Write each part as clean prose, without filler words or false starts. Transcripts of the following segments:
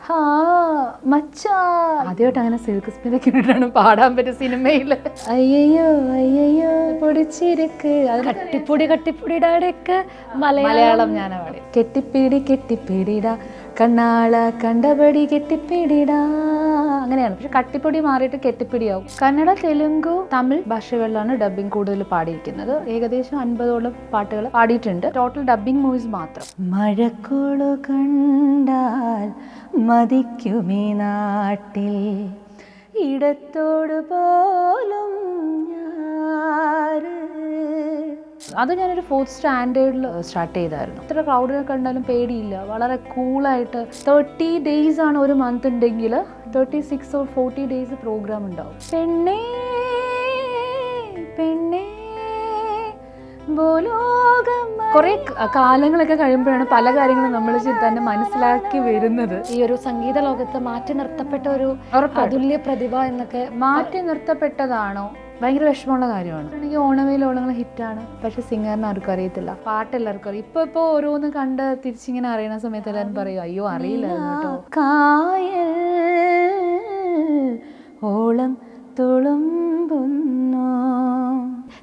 ഹാ മച്ചാ ആദ്യമായിട്ട് അങ്ങനെ സിൽക്ക് സ്മിനൊക്കെ ഇട്ടിട്ടാണ് പാടാൻ പറ്റിയ സിനിമയിൽ. അയ്യോ അയ്യോ പൊടിച്ചിരിക്ക് കട്ടിപ്പൊടി കട്ടിപ്പൊടിയുടെയൊക്കെ മലയാളം ഞാനാ പാടി. കെട്ടിപ്പിടി കെട്ടിപ്പിടിടാ കണ്ണാള കണ്ടപടി കെട്ടിപ്പിടിടാ അങ്ങനെയാണ്. പക്ഷെ കട്ടിപ്പൊടി മാറിയിട്ട് കെട്ടിപ്പിടിയാവും. കന്നഡ, തെലുങ്ക്, തമിഴ് ഭാഷകളിലാണ് ഡബ്ബിംഗ് കൂടുതൽ പാടിയിരിക്കുന്നത്. ഏകദേശം 50ഓളം പാട്ടുകൾ പാടിയിട്ടുണ്ട്. ടോട്ടൽ ഡബ്ബിംഗ് മൂവീസ് മാത്രം. മഴക്കോളു കണ്ടാൽ മതിക്കുമീ നാട്ടിൽ ഇടത്തോട് പോലും അത് ഞാനൊരു 4th സ്റ്റാൻഡേർഡിൽ സ്റ്റാർട്ട് ചെയ്തായിരുന്നു. ഇത്ര ക്രൗഡിനെ കണ്ടാലും പേടിയില്ല. വളരെ കൂളായിട്ട് 30 days ആണ് ഒരു മന്ത് ഉണ്ടെങ്കിൽ 36 or 40 days പ്രോഗ്രാം ഉണ്ടാവും. പെണ്ണേ പെണ്ണേ കുറെ കാലങ്ങളൊക്കെ കഴിയുമ്പോഴാണ് പല കാര്യങ്ങളും നമ്മൾ തന്നെ മനസ്സിലാക്കി വരുന്നത്. ഈ ഒരു സംഗീത ലോകത്ത് മാറ്റി നിർത്തപ്പെട്ട ഒരു അതുല്യ പ്രതിഭ എന്നൊക്കെ മാറ്റി നിർത്തപ്പെട്ടതാണോ ഭയങ്കര വിഷമമുള്ള കാര്യമാണ്. എനിക്ക് ഓണമേൽ ഓണങ്ങൾ ഹിറ്റാണ്, പക്ഷെ സിംഗറിന് ആർക്കും അറിയത്തില്ല. പാട്ട് എല്ലാവർക്കും അറിയാം. ഇപ്പൊ ഓരോന്ന് കണ്ട് തിരിച്ചിങ്ങനെ അറിയണ സമയത്ത് എല്ലാവരും പറയും അയ്യോ അറിയില്ലായിരുന്നു കേട്ടോ. കായൽ ഓളം തുളുമ്പുന്നു.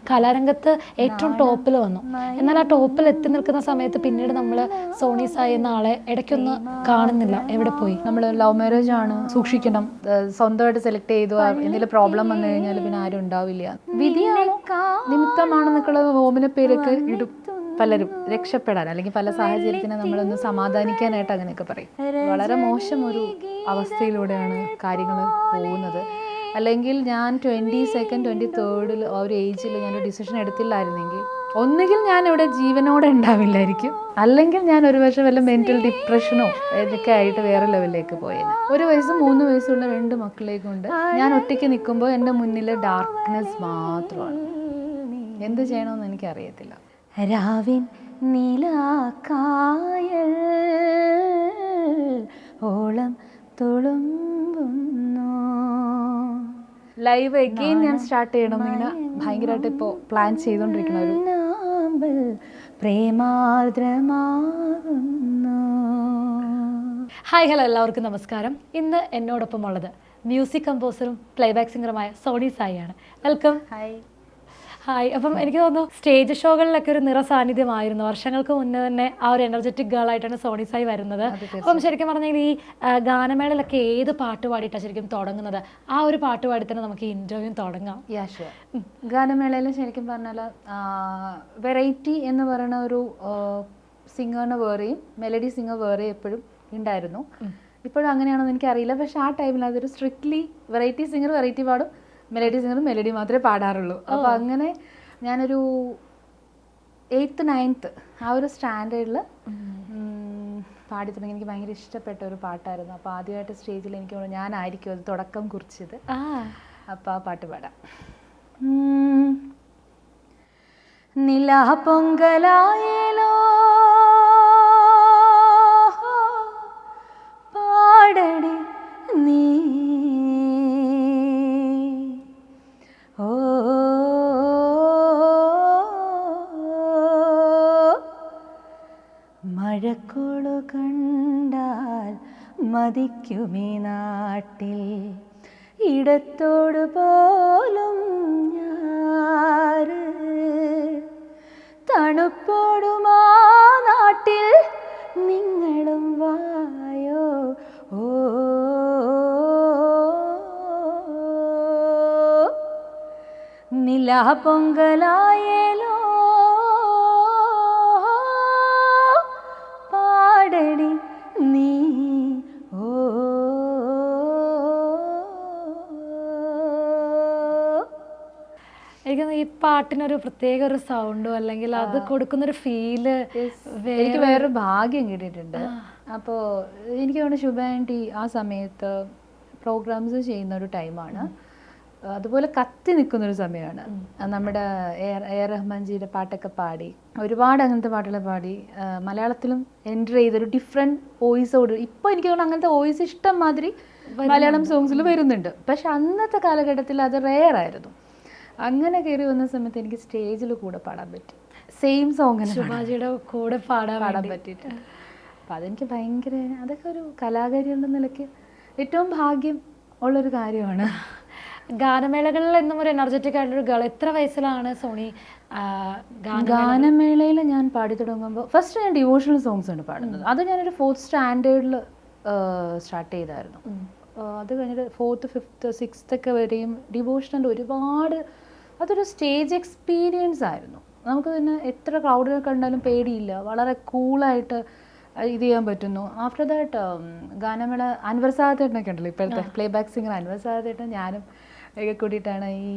കലാരംഗത്ത് ഏറ്റവും ടോപ്പിൽ വന്നു. എന്നാൽ ആ ടോപ്പിൽ എത്തി നിൽക്കുന്ന സമയത്ത് പിന്നീട് നമ്മൾ സോണി സായി എന്ന ആളെ ഇടയ്ക്കൊന്ന് കാണുന്നില്ല. എവിടെ പോയി? നമ്മൾ ലവ് മാരേജ് ആണ്, സൂക്ഷിക്കണം. സ്വന്തമായിട്ട് സെലക്ട് ചെയ്തു എന്തെങ്കിലും പ്രോബ്ലം വന്നു കഴിഞ്ഞാൽ പിന്നെ ആരും ഉണ്ടാവില്ല. വിധിയാണോ നിമിത്തമാണെന്നൊക്കെയുള്ള ഹോമിനെ പേരൊക്കെ ഇടും പലരും രക്ഷപ്പെടാൻ, അല്ലെങ്കിൽ പല സാഹചര്യത്തിനെ നമ്മളൊന്ന് സമാധാനിക്കാനായിട്ട് അങ്ങനെയൊക്കെ പറയും. വളരെ മോശം ഒരു അവസ്ഥയിലൂടെയാണ് കാര്യങ്ങൾ പോകുന്നത്. അല്ലെങ്കിൽ ഞാൻ 22nd 23rd ആ ഒരു ഏജിൽ ഞാനൊരു ഡിസിഷൻ എടുത്തില്ലായിരുന്നെങ്കിൽ ഒന്നുകിൽ ഞാൻ ഇവിടെ ജീവനോടെ ഉണ്ടാവില്ലായിരിക്കും, അല്ലെങ്കിൽ ഞാൻ ഒരു പക്ഷേ വല്ല മെൻ്റൽ ഡിപ്രഷനോ ഇതൊക്കെ ആയിട്ട് വേറെ ലെവലിലേക്ക് പോയേനെ. 1 വയസ്സും 3 വയസ്സുള്ള 2 മക്കളെ കൊണ്ട് ഞാൻ ഒറ്റയ്ക്ക് നിൽക്കുമ്പോൾ എൻ്റെ മുന്നിൽ ഡാർക്ക്നെസ് മാത്രമാണ്. എന്ത് ചെയ്യണമെന്ന് എനിക്കറിയത്തില്ല. രാവിൻ നീലാക്കായൽ ഓളം തുളുമ്പുന്നു. ലൈവ് അഗെയിൻ ഞാൻ സ്റ്റാർട്ട് ചെയ്യണം ഇങ്ങനെ ഭയങ്കരമായിട്ട് ഇപ്പോൾ പ്ലാൻ ചെയ്തുകൊണ്ടിരിക്കുന്ന ഒരു പ്രേമാർദ്രമാകുന്നു. ഹായ് ഹലോ, എല്ലാവർക്കും നമസ്കാരം. ഇന്ന് എന്നോടൊപ്പം ഉള്ളത് മ്യൂസിക് കമ്പോസറും പ്ലേബാക്ക് സിംഗറുമായ സോണി സായിയാണ്. വെൽക്കം. ഹായ്. അപ്പം എനിക്ക് തോന്നുന്നു സ്റ്റേജ് ഷോകളിലൊക്കെ ഒരു നിറ സാന്നിധ്യമായിരുന്നു. വർഷങ്ങൾക്ക് മുന്നേ തന്നെ ആ ഒരു എനർജറ്റിക് ഗേൾ ആയിട്ടാണ് സോണി സായി വരുന്നത്. അപ്പം ശരിക്കും പറഞ്ഞാൽ ഈ ഗാനമേളയിലൊക്കെ ഏത് പാട്ട് പാടിയിട്ടാണ് ശരിക്കും തുടങ്ങുന്നത്? ആ ഒരു പാട്ട് പാടി തന്നെ നമുക്ക് ഇന്റർവ്യൂ തുടങ്ങാം. ഗാനമേളയിൽ ശരിക്കും പറഞ്ഞാൽ വെറൈറ്റി എന്ന് പറയുന്ന ഒരു സിംഗറിന് വേറെയും മെലഡി സിംഗർ വേറെ എപ്പോഴും ഉണ്ടായിരുന്നു. ഇപ്പോഴും അങ്ങനെയാണെന്ന് എനിക്കറിയില്ല. പക്ഷെ ആ ടൈമിൽ അതൊരു സ്ട്രിക്ട്ലി വെറൈറ്റി സിംഗർ വെറൈറ്റി പാടും, മെലഡി സിംഗർ മെലഡി മാത്രമേ പാടാറുള്ളൂ. അപ്പോൾ അങ്ങനെ ഞാനൊരു 8th 9th ആ ഒരു സ്റ്റാൻഡേർഡിൽ പാടി തുടങ്ങി. എനിക്ക് ഭയങ്കര ഇഷ്ടപ്പെട്ട ഒരു പാട്ടായിരുന്നു. അപ്പോൾ ആദ്യമായിട്ട് സ്റ്റേജിൽ എനിക്ക് ഞാനായിരിക്കും അത് തുടക്കം കുറിച്ചത്. അപ്പോൾ ആ പാട്ട് പാടാം. നിലാ പൊങ്കലായേലോ പാടടി നീ മഴക്കോളു കണ്ടാൽ മതിക്കുമീ നാട്ടിൽ ഇടത്തോട് പോലും ഞാറ് തണുപ്പോടുമാ നാട്ടിൽ നിങ്ങളും വായോ ഓ നിലാ പൊങ്കലായേലോ പാടടി നീ ഓ. എനിക്ക് ഈ പാട്ടിനൊരു പ്രത്യേക ഒരു സൗണ്ടോ അല്ലെങ്കിൽ അത് കൊടുക്കുന്നൊരു ഫീല് എനിക്ക് വേറൊരു ഭാഗ്യം കിട്ടിയിട്ടുണ്ട്. അപ്പോൾ എനിക്ക് തോന്നുന്നു ശുഭാൻറ്റി ആ സമയത്ത് പ്രോഗ്രാംസ് ചെയ്യുന്ന ഒരു ടൈമാണ്. അതുപോലെ കത്തി നിൽക്കുന്നൊരു സമയമാണ്. നമ്മുടെ എ റഹ്മാൻജിയുടെ പാട്ടൊക്കെ പാടി ഒരുപാട് അങ്ങനത്തെ പാട്ടുകൾ പാടി മലയാളത്തിലും എൻ്റർ ചെയ്തൊരു ഡിഫറെൻറ്റ് വോയിസോട്. ഇപ്പോൾ എനിക്ക് തോന്നുന്നു അങ്ങനത്തെ വോയിസ് ഇഷ്ടം മാതിരി മലയാളം സോങ്സിൽ വരുന്നുണ്ട്. പക്ഷെ അന്നത്തെ കാലഘട്ടത്തിൽ അത് റെയർ ആയിരുന്നു. അങ്ങനെ കയറി വന്ന സമയത്ത് എനിക്ക് സ്റ്റേജിൽ കൂടെ പാടാൻ പറ്റി. സെയിം സോങ് ശുഭാജിയുടെ കൂടെ പാടാൻ പറ്റിയിട്ട് അപ്പം അതെനിക്ക് ഭയങ്കര, അതൊക്കെ ഒരു കലാകാരി എന്ന നിലയ്ക്ക് ഏറ്റവും ഭാഗ്യം ഉള്ളൊരു കാര്യമാണ്. ഗാനമേളകളിൽ എന്നും ഒരു എനർജറ്റിക് ആയിട്ടുള്ളൊരു ഗേൾ. എത്ര വയസ്സിലാണ് സോണി ഗാനമേളയിൽ ഞാൻ പാടി തുടങ്ങുമ്പോൾ ഫസ്റ്റ് ഞാൻ ഡിവോഷണൽ സോങ്സ് ആണ് പാടുന്നത്. അത് ഞാനൊരു 4th സ്റ്റാൻഡേർഡിൽ സ്റ്റാർട്ട് ചെയ്തായിരുന്നു. അത് കഴിഞ്ഞിട്ട് 4th 5th 6th ഒക്കെ വരെയും ഡിവോഷണൽ ഒരുപാട്, അതൊരു സ്റ്റേജ് എക്സ്പീരിയൻസ് ആയിരുന്നു. നമുക്ക് പിന്നെ എത്ര ക്രൗഡിനെ കണ്ടാലും പേടിയില്ല, വളരെ കൂളായിട്ട് ഇത് ചെയ്യാൻ പറ്റുന്നു. ആഫ്റ്റർ ദാറ്റ് ഗാനമേള അൻവർ സാദത്തേട്ടനൊക്കെ ഉണ്ടല്ലോ, ഇപ്പോഴത്തെ പ്ലേ ബാക്ക് സിംഗർ അൻവർ സാദത്തേട്ടൻ ഞാനും ഒക്കെ കൂടിയിട്ടാണ് ഈ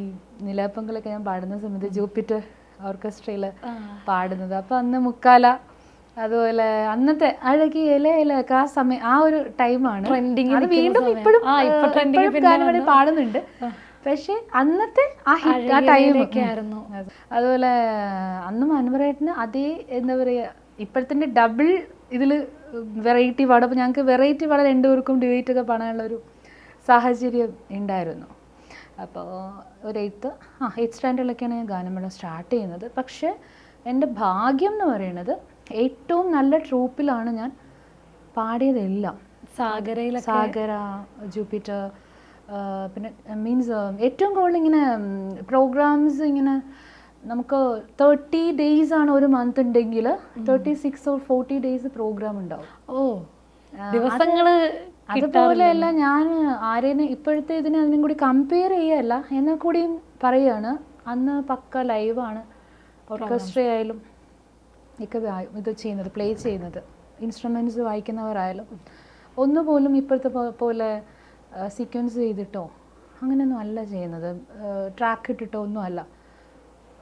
നിലാപ്പങ്കലൊക്കെ ഞാൻ പാടുന്ന സമയത്ത് ജൂപ്പിറ്റർ ഓർക്കസ്ട്രയിൽ പാടുന്നത്. അപ്പോൾ അന്ന് മുക്കാല, അതുപോലെ അന്നത്തെ അഴകിയ ഇലയിലൊക്കെ ആ സമയം, ആ ഒരു ടൈമാണ്. അത് വീണ്ടും ഇപ്പോഴും ഗാനമേള പാടുന്നുണ്ട്. പക്ഷെ അന്നത്തെ ആ ഹിറ്റ് ആ ടൈമൊക്കെ ആയിരുന്നു. അതുപോലെ അന്നും അൻവറേട്ടന് അതേ എന്താ പറയുക, ഇപ്പോഴത്തെ ഡബിൾ ഇതിൽ വെറൈറ്റി പാടും. അപ്പോൾ ഞങ്ങൾക്ക് വെറൈറ്റി പാടാൻ രണ്ടുപേർക്കും ഡിബേറ്റ് ഒക്കെ പാടാനുള്ളൊരു സാഹചര്യം ഉണ്ടായിരുന്നു. അപ്പോൾ ഒരു 8th സ്റ്റാൻഡേർഡിലൊക്കെയാണ് ഞാൻ ഗാനമേള സ്റ്റാർട്ട് ചെയ്യുന്നത്. പക്ഷേ എൻ്റെ ഭാഗ്യം എന്ന് പറയുന്നത് ഏറ്റവും നല്ല ട്രൂപ്പിലാണ് ഞാൻ പാടിയതെല്ലാം. സാഗര, ജൂപ്പിറ്റർ, പിന്നെ മീൻസ് ഏറ്റവും കൂടുതൽ ഇങ്ങനെ പ്രോഗ്രാംസ് ഇങ്ങനെ നമുക്ക് 30 days ആണ് ഒരു മന്ത് ഉണ്ടെങ്കിൽ 36 or 40 days പ്രോഗ്രാം ഉണ്ടാവും. ദിവസങ്ങള്. അതുപോലെയല്ല, ഞാൻ ആരെയും ഇപ്പോഴത്തെ ഇതിനെ അതിനും കൂടി കമ്പയർ ചെയ്യല്ല, എന്നാൽ കൂടിയും പറയുകയാണ്, അന്ന് പക്ക ലൈവാണ്. ഓർക്കസ്ട്ര ആയാലും ഒക്കെ ഇത് ചെയ്യുന്നത്, പ്ലേ ചെയ്യുന്നത്, ഇൻസ്ട്രുമെൻറ്റ്സ് വായിക്കുന്നവരായാലും ഒന്നുപോലും ഇപ്പോഴത്തെ പോലെ സീക്വൻസ് ചെയ്തിട്ടോ അങ്ങനെയൊന്നും അല്ല ചെയ്യുന്നത്, ട്രാക്ക് ഇട്ടിട്ടോ ഒന്നും അല്ല,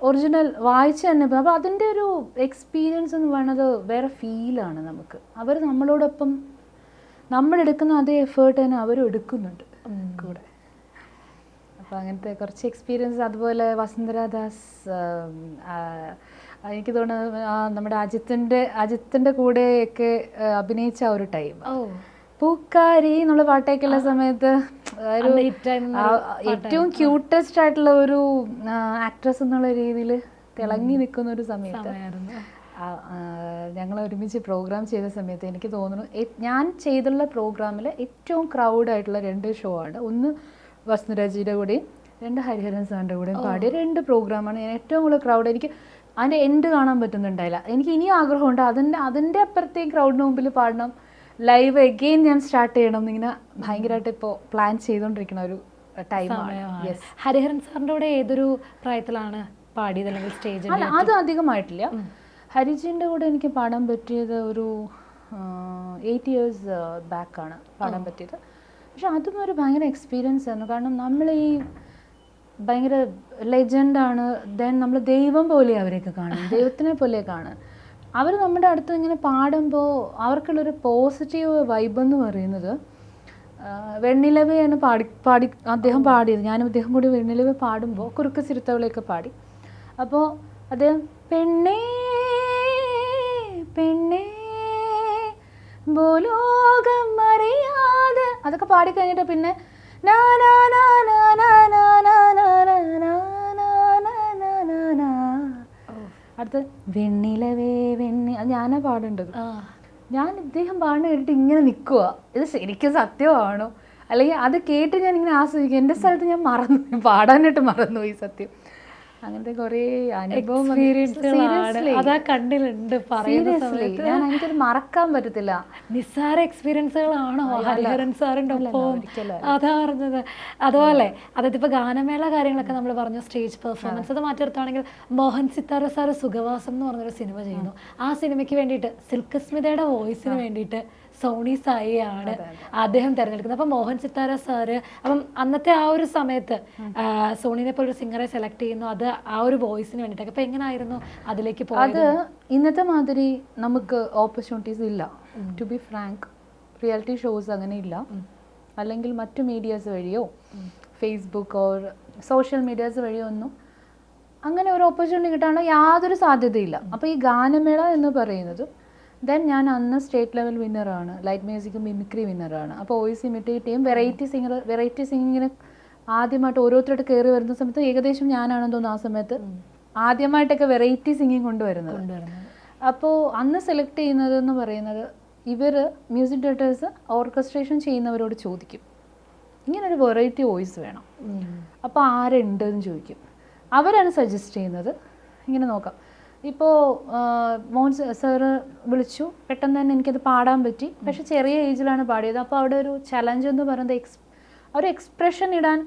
ഒറിജിനൽ വായിച്ച് തന്നെ. അപ്പോൾ അതിൻ്റെ ഒരു എക്സ്പീരിയൻസ് എന്ന് പറയുന്നത് വേറെ ഫീലാണ് നമുക്ക്. അവർ നമ്മളോടൊപ്പം നമ്മളെടുക്കുന്ന അതേ എഫേർട്ട് തന്നെ അവരും എടുക്കുന്നുണ്ട് കൂടെ. അപ്പോൾ അങ്ങനത്തെ കുറച്ച് എക്സ്പീരിയൻസ്. അതുപോലെ വസുന്ധരാദാസ്, എനിക്ക് തോന്നുന്നത് നമ്മുടെ അജിത്തിൻ്റെ കൂടെയൊക്കെ അഭിനയിച്ച ഒരു ടൈം, പൂക്കാരി എന്നുള്ള പാട്ടൊക്കെയുള്ള സമയത്ത് ഏറ്റവും ക്യൂട്ടസ്റ്റ് ആയിട്ടുള്ള ഒരു ആക്ട്രസ് എന്നുള്ള രീതിയിൽ തിളങ്ങി നിൽക്കുന്ന ഒരു സമയത്ത് ഞങ്ങൾ ഒരുമിച്ച് പ്രോഗ്രാം ചെയ്ത സമയത്ത് എനിക്ക് തോന്നുന്നു ഞാൻ ചെയ്തുള്ള പ്രോഗ്രാമിൽ ഏറ്റവും ക്രൗഡായിട്ടുള്ള 2 ഷോ ആണ്. ഒന്ന് വസുന്ധരാജിയുടെ കൂടെയും 2 ഹരിഹരൻ സാറിൻ്റെ കൂടെയും പാടിയ 2 പ്രോഗ്രാമാണ് ഞാൻ ഏറ്റവും കൂടുതൽ ക്രൗഡ്. എനിക്ക് അതിൻ്റെ എൻഡ് കാണാൻ പറ്റുന്നുണ്ടായില്ല. എനിക്ക് ഇനിയും ആഗ്രഹമുണ്ട് അതിൻ്റെ അപ്പുറത്തേക്ക് ക്രൗഡിന് മുമ്പിൽ പാടണം, ലൈവ് എഗെയിൻ ഞാൻ സ്റ്റാർട്ട് ചെയ്യണം എന്നിങ്ങനെ ഭയങ്കരമായിട്ട് ഇപ്പോൾ പ്ലാൻ ചെയ്തുകൊണ്ടിരിക്കുന്ന ഒരു ടൈമാണ്. ഹരിഹരൻ സാറിൻ്റെ കൂടെ ഏതൊരു പ്രായത്തിലാണ് പാടിയത്, അല്ലെങ്കിൽ സ്റ്റേജ്? അല്ല, അത് അധികമായിട്ടില്ല. ഹരിജിൻ്റെ കൂടെ എനിക്ക് പാടാൻ പറ്റിയത് ഒരു 8 years ബാക്കാണ് പാടാൻ പറ്റിയത്. പക്ഷെ അതും ഒരു ഭയങ്കര എക്സ്പീരിയൻസ് ആയിരുന്നു. കാരണം നമ്മൾ ഈ ഭയങ്കര ലെജൻഡാണ്, ദെൻ നമ്മൾ ദൈവം പോലെ അവരെയൊക്കെ കാണും, ദൈവത്തിനെ പോലെ കാണും. അവർ നമ്മുടെ അടുത്ത് ഇങ്ങനെ പാടുമ്പോൾ അവർക്കുള്ളൊരു പോസിറ്റീവ് വൈബ് എന്ന് പറയുന്നത്, വെണ്ണിലവയാണ് പാടി അദ്ദേഹം പാടിയത്. ഞാനും അദ്ദേഹം കൂടി വെണ്ണിലവ പാടുമ്പോൾ കുറുക്ക് സിരുത്തവളയൊക്കെ പാടി. അപ്പോൾ അദ്ദേഹം പെണ്ണേ പെണ്ണേ ഭൂലോകം അറിയാതെ അതൊക്കെ പാടിക്കഴിഞ്ഞിട്ട് പിന്നെ അടുത്ത് വെണ്ണിലവേ അത് ഞാനാ പാടേണ്ടത്. ഞാൻ ഇദ്ദേഹം പാടുന്ന കേട്ടിട്ട് ഇങ്ങനെ നിൽക്കുക, ഇത് ശരിക്കും സത്യമാണോ, അല്ലെങ്കിൽ അത് കേട്ട് ഞാൻ ഇങ്ങനെ ആസ്വദിക്കും. എൻ്റെ സ്ഥലത്ത് ഞാൻ മറന്നു, പാടാനായിട്ട് മറന്നുപോയി സത്യം. അങ്ങനത്തെ കുറേ അനുഭവം ഞാൻ എനിക്കത് മറക്കാൻ പറ്റത്തില്ല. നിസ്സാര എക്സ്പീരിയൻസുകളാണോ ഹരിഹരൻ സാറിൻ്റെ ഒപ്പം? അതാ പറഞ്ഞത്. അതുപോലെ അതായത് ഇപ്പോൾ ഗാനമേള കാര്യങ്ങളൊക്കെ നമ്മൾ പറഞ്ഞു, സ്റ്റേജ് പെർഫോമൻസ് അത് മാറ്റിയെടുത്താണെങ്കിൽ മോഹൻ സിത്താര സാറ് സുഖവാസം എന്ന് പറഞ്ഞൊരു സിനിമ ചെയ്യുന്നു. ആ സിനിമയ്ക്ക് വേണ്ടിയിട്ട് സിൽക്ക് സ്മിതയുടെ വോയിസിന് വേണ്ടിയിട്ട് സോണി സായിയാണ് അദ്ദേഹം തിരഞ്ഞെടുക്കുന്നത്. അപ്പം മോഹൻ സിത്താര സാറ്, അപ്പം അന്നത്തെ ആ ഒരു സമയത്ത് സോണിനെ പോലെ ഒരു സിംഗറെ സെലക്ട് ചെയ്യുന്നു, അത് ആ ഒരു വോയിസിന് വേണ്ടിയിട്ടൊക്കെ. അപ്പം എങ്ങനെയായിരുന്നു അതിലേക്ക് പോയത്? അത് ഇന്നത്തെ മാതിരി നമുക്ക് ഓപ്പർച്യൂണിറ്റീസ് ഇല്ല, to be frank. Reality shows അങ്ങനെ ഇല്ല, അല്ലെങ്കിൽ മറ്റു മീഡിയാസ് വഴിയോ ഫേസ്ബുക്ക് ഓർ സോഷ്യൽ മീഡിയാസ് വഴിയോ ഒന്നും അങ്ങനെ ഒരു ഓപ്പർച്യൂണിറ്റി കിട്ടാനുള്ള യാതൊരു സാധ്യതയില്ല. അപ്പോൾ ഈ ഗാനമേള എന്ന് പറയുന്നത്, ദെൻ ഞാൻ അന്ന് സ്റ്റേറ്റ് ലെവൽ വിന്നറാണ്, ലൈറ്റ് മ്യൂസിക് മിമിക്രി വിന്നറാണ്. അപ്പോൾ വോയിസ് ഇമിറ്റേറ്റ് ചെയ്യും. വെറൈറ്റി സിംഗിങ്ങിന് ആദ്യമായിട്ട് ഓരോരുത്തരായിട്ട് കയറി വരുന്ന സമയത്ത് ഏകദേശം ഞാനാണെന്ന് തോന്നുന്നു ആ സമയത്ത് ആദ്യമായിട്ടൊക്കെ വെറൈറ്റി സിംഗിങ് കൊണ്ടുവരുന്നത്. അപ്പോൾ അന്ന് സെലക്ട് ചെയ്യുന്നത് എന്ന് പറയുന്നത് ഇവർ മ്യൂസിക് ഡയറക്ടേഴ്സ് ഓർക്കസ്ട്രേഷൻ ചെയ്യുന്നവരോട് ചോദിക്കും ഇങ്ങനൊരു വെറൈറ്റി വോയിസ് വേണം, അപ്പോൾ ആരുണ്ടെന്ന് ചോദിക്കും. അവരാണ് സജസ്റ്റ് ചെയ്യുന്നത്. ഇങ്ങനെ നോക്കാം, ഇപ്പോൾ മോഹൻ സാറ് വിളിച്ചു, പെട്ടെന്ന് തന്നെ എനിക്കത് പാടാൻ പറ്റി, പക്ഷെ ചെറിയ ഏജിലാണ് പാടിയത്. അപ്പോൾ അവിടെ ഒരു ചലഞ്ച് എന്ന് പറയുന്നത് ഒരു എക്സ്പ്രഷൻ ഇടാൻ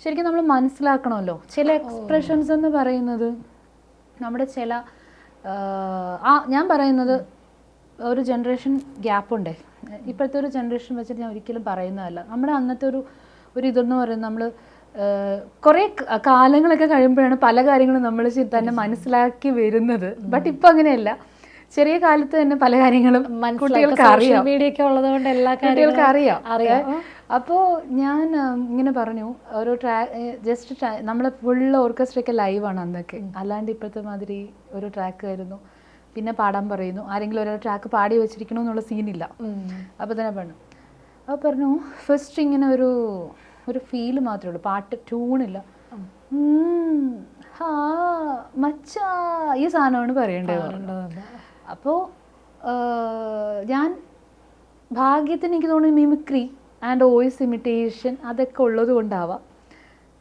ശരിക്കും നമ്മൾ മനസ്സിലാക്കണമല്ലോ. ചില എക്സ്പ്രഷൻസ് എന്ന് പറയുന്നത് നമ്മുടെ ചില ഞാൻ പറയുന്നത് ഒരു ജനറേഷൻ ഗ്യാപ്പുണ്ടേ, ഇപ്പോഴത്തെ ഒരു ജനറേഷൻ വെച്ചിട്ട് ഞാൻ ഒരിക്കലും പറയുന്നതല്ല. നമ്മുടെ അന്നത്തെ ഒരു ഇതെന്ന് പറയുന്നത് നമ്മൾ കുറേ കാലങ്ങളൊക്കെ കഴിയുമ്പോഴാണ് പല കാര്യങ്ങളും നമ്മൾ തന്നെ മനസ്സിലാക്കി വരുന്നത്. ബട്ട് ഇപ്പം അങ്ങനെയല്ല, ചെറിയ കാലത്ത് തന്നെ പല കാര്യങ്ങളും കുട്ടികൾക്ക് അറിയാം, മീഡിയ ഒക്കെ ഉള്ളതുകൊണ്ട് എല്ലാ കുട്ടികൾക്ക് അറിയാം. അപ്പോൾ ഞാൻ ഇങ്ങനെ പറഞ്ഞു, ഓരോ ജസ്റ്റ് നമ്മളെ ഫുള്ള് ഓർക്കസ്ട്രയൊക്കെ ലൈവാണ് അന്നൊക്കെ, അല്ലാണ്ട് ഇപ്പോഴത്തെ മാതിരി ഒരു ട്രാക്ക് ആയിരുന്നു. പിന്നെ പാടാൻ പറയുന്നു, ആരെങ്കിലും ഓരോ ട്രാക്ക് പാടി വെച്ചിരിക്കണമെന്നുള്ള സീനില്ല. അപ്പോൾ തന്നെ പറഞ്ഞു ഫസ്റ്റ് ഇങ്ങനെ ഒരു ഫീല് മാത്രമേ ഉള്ളൂ, പാട്ട് ട്യൂണില്ല. മച്ചാ ഈ സാധനമാണ് പറയേണ്ടത്. അപ്പോൾ ഞാൻ ഭാഗ്യത്തിന് എനിക്ക് തോന്നുന്നു മിമിക്രി ആൻഡ് വോയിസ് ഇമിറ്റേഷൻ അതൊക്കെ ഉള്ളത് കൊണ്ടാവാം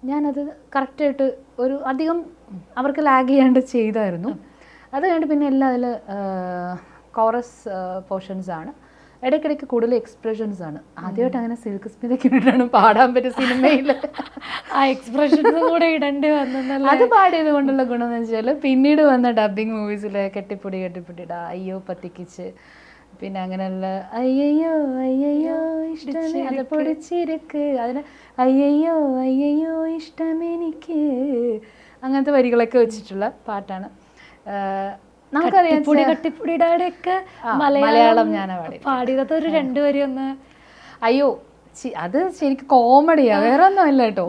ഞാനത് കറക്റ്റായിട്ട് അധികം അവർക്ക് ലാഗ് ചെയ്യാണ്ട് ചെയ്തായിരുന്നു. അത് കഴിഞ്ഞിട്ട് പിന്നെ എല്ലാം അതിൽ കോറസ് പോർഷൻസ് ആണ്, ഇടയ്ക്കിടയ്ക്ക് കൂടുതൽ എക്സ്പ്രഷൻസ് ആണ്. ആദ്യമായിട്ട് അങ്ങനെ സിൽക്ക് സ്മിതൊക്കെ ഇട്ടിട്ടാണ് പാടാൻ പറ്റും സിനിമയിൽ. ആ എക്സ്പ്രഷൻസ് കൂടെ ഇടേണ്ടി വന്നല്ലോ. അത് പാടിയത് കൊണ്ടുള്ള ഗുണം എന്ന് വെച്ചാൽ പിന്നീട് വന്ന ഡബിങ് മൂവീസിൽ കെട്ടിപ്പൊടിയിടാ, അയ്യോ പത്തിക്കിച്ച്, പിന്നെ അങ്ങനെയുള്ള അയ്യയ്യോ ഇഷ്ടം അത് പൊടിച്ചിരിക്ക്, അതിന് അയ്യയ്യോ ഇഷ്ടം എനിക്ക്, അങ്ങനത്തെ വരികളൊക്കെ വെച്ചിട്ടുള്ള പാട്ടാണ്. നമുക്കറിയാം കട്ടിപ്പൊടിയുടെ ഒക്കെ മലയാളം ഞാൻ പാടിയത് ഒരു 2 വരി ഒന്ന്. അയ്യോ അത് ശരിക്കും കോമഡിയാ, വേറെ ഒന്നും അല്ല കേട്ടോ.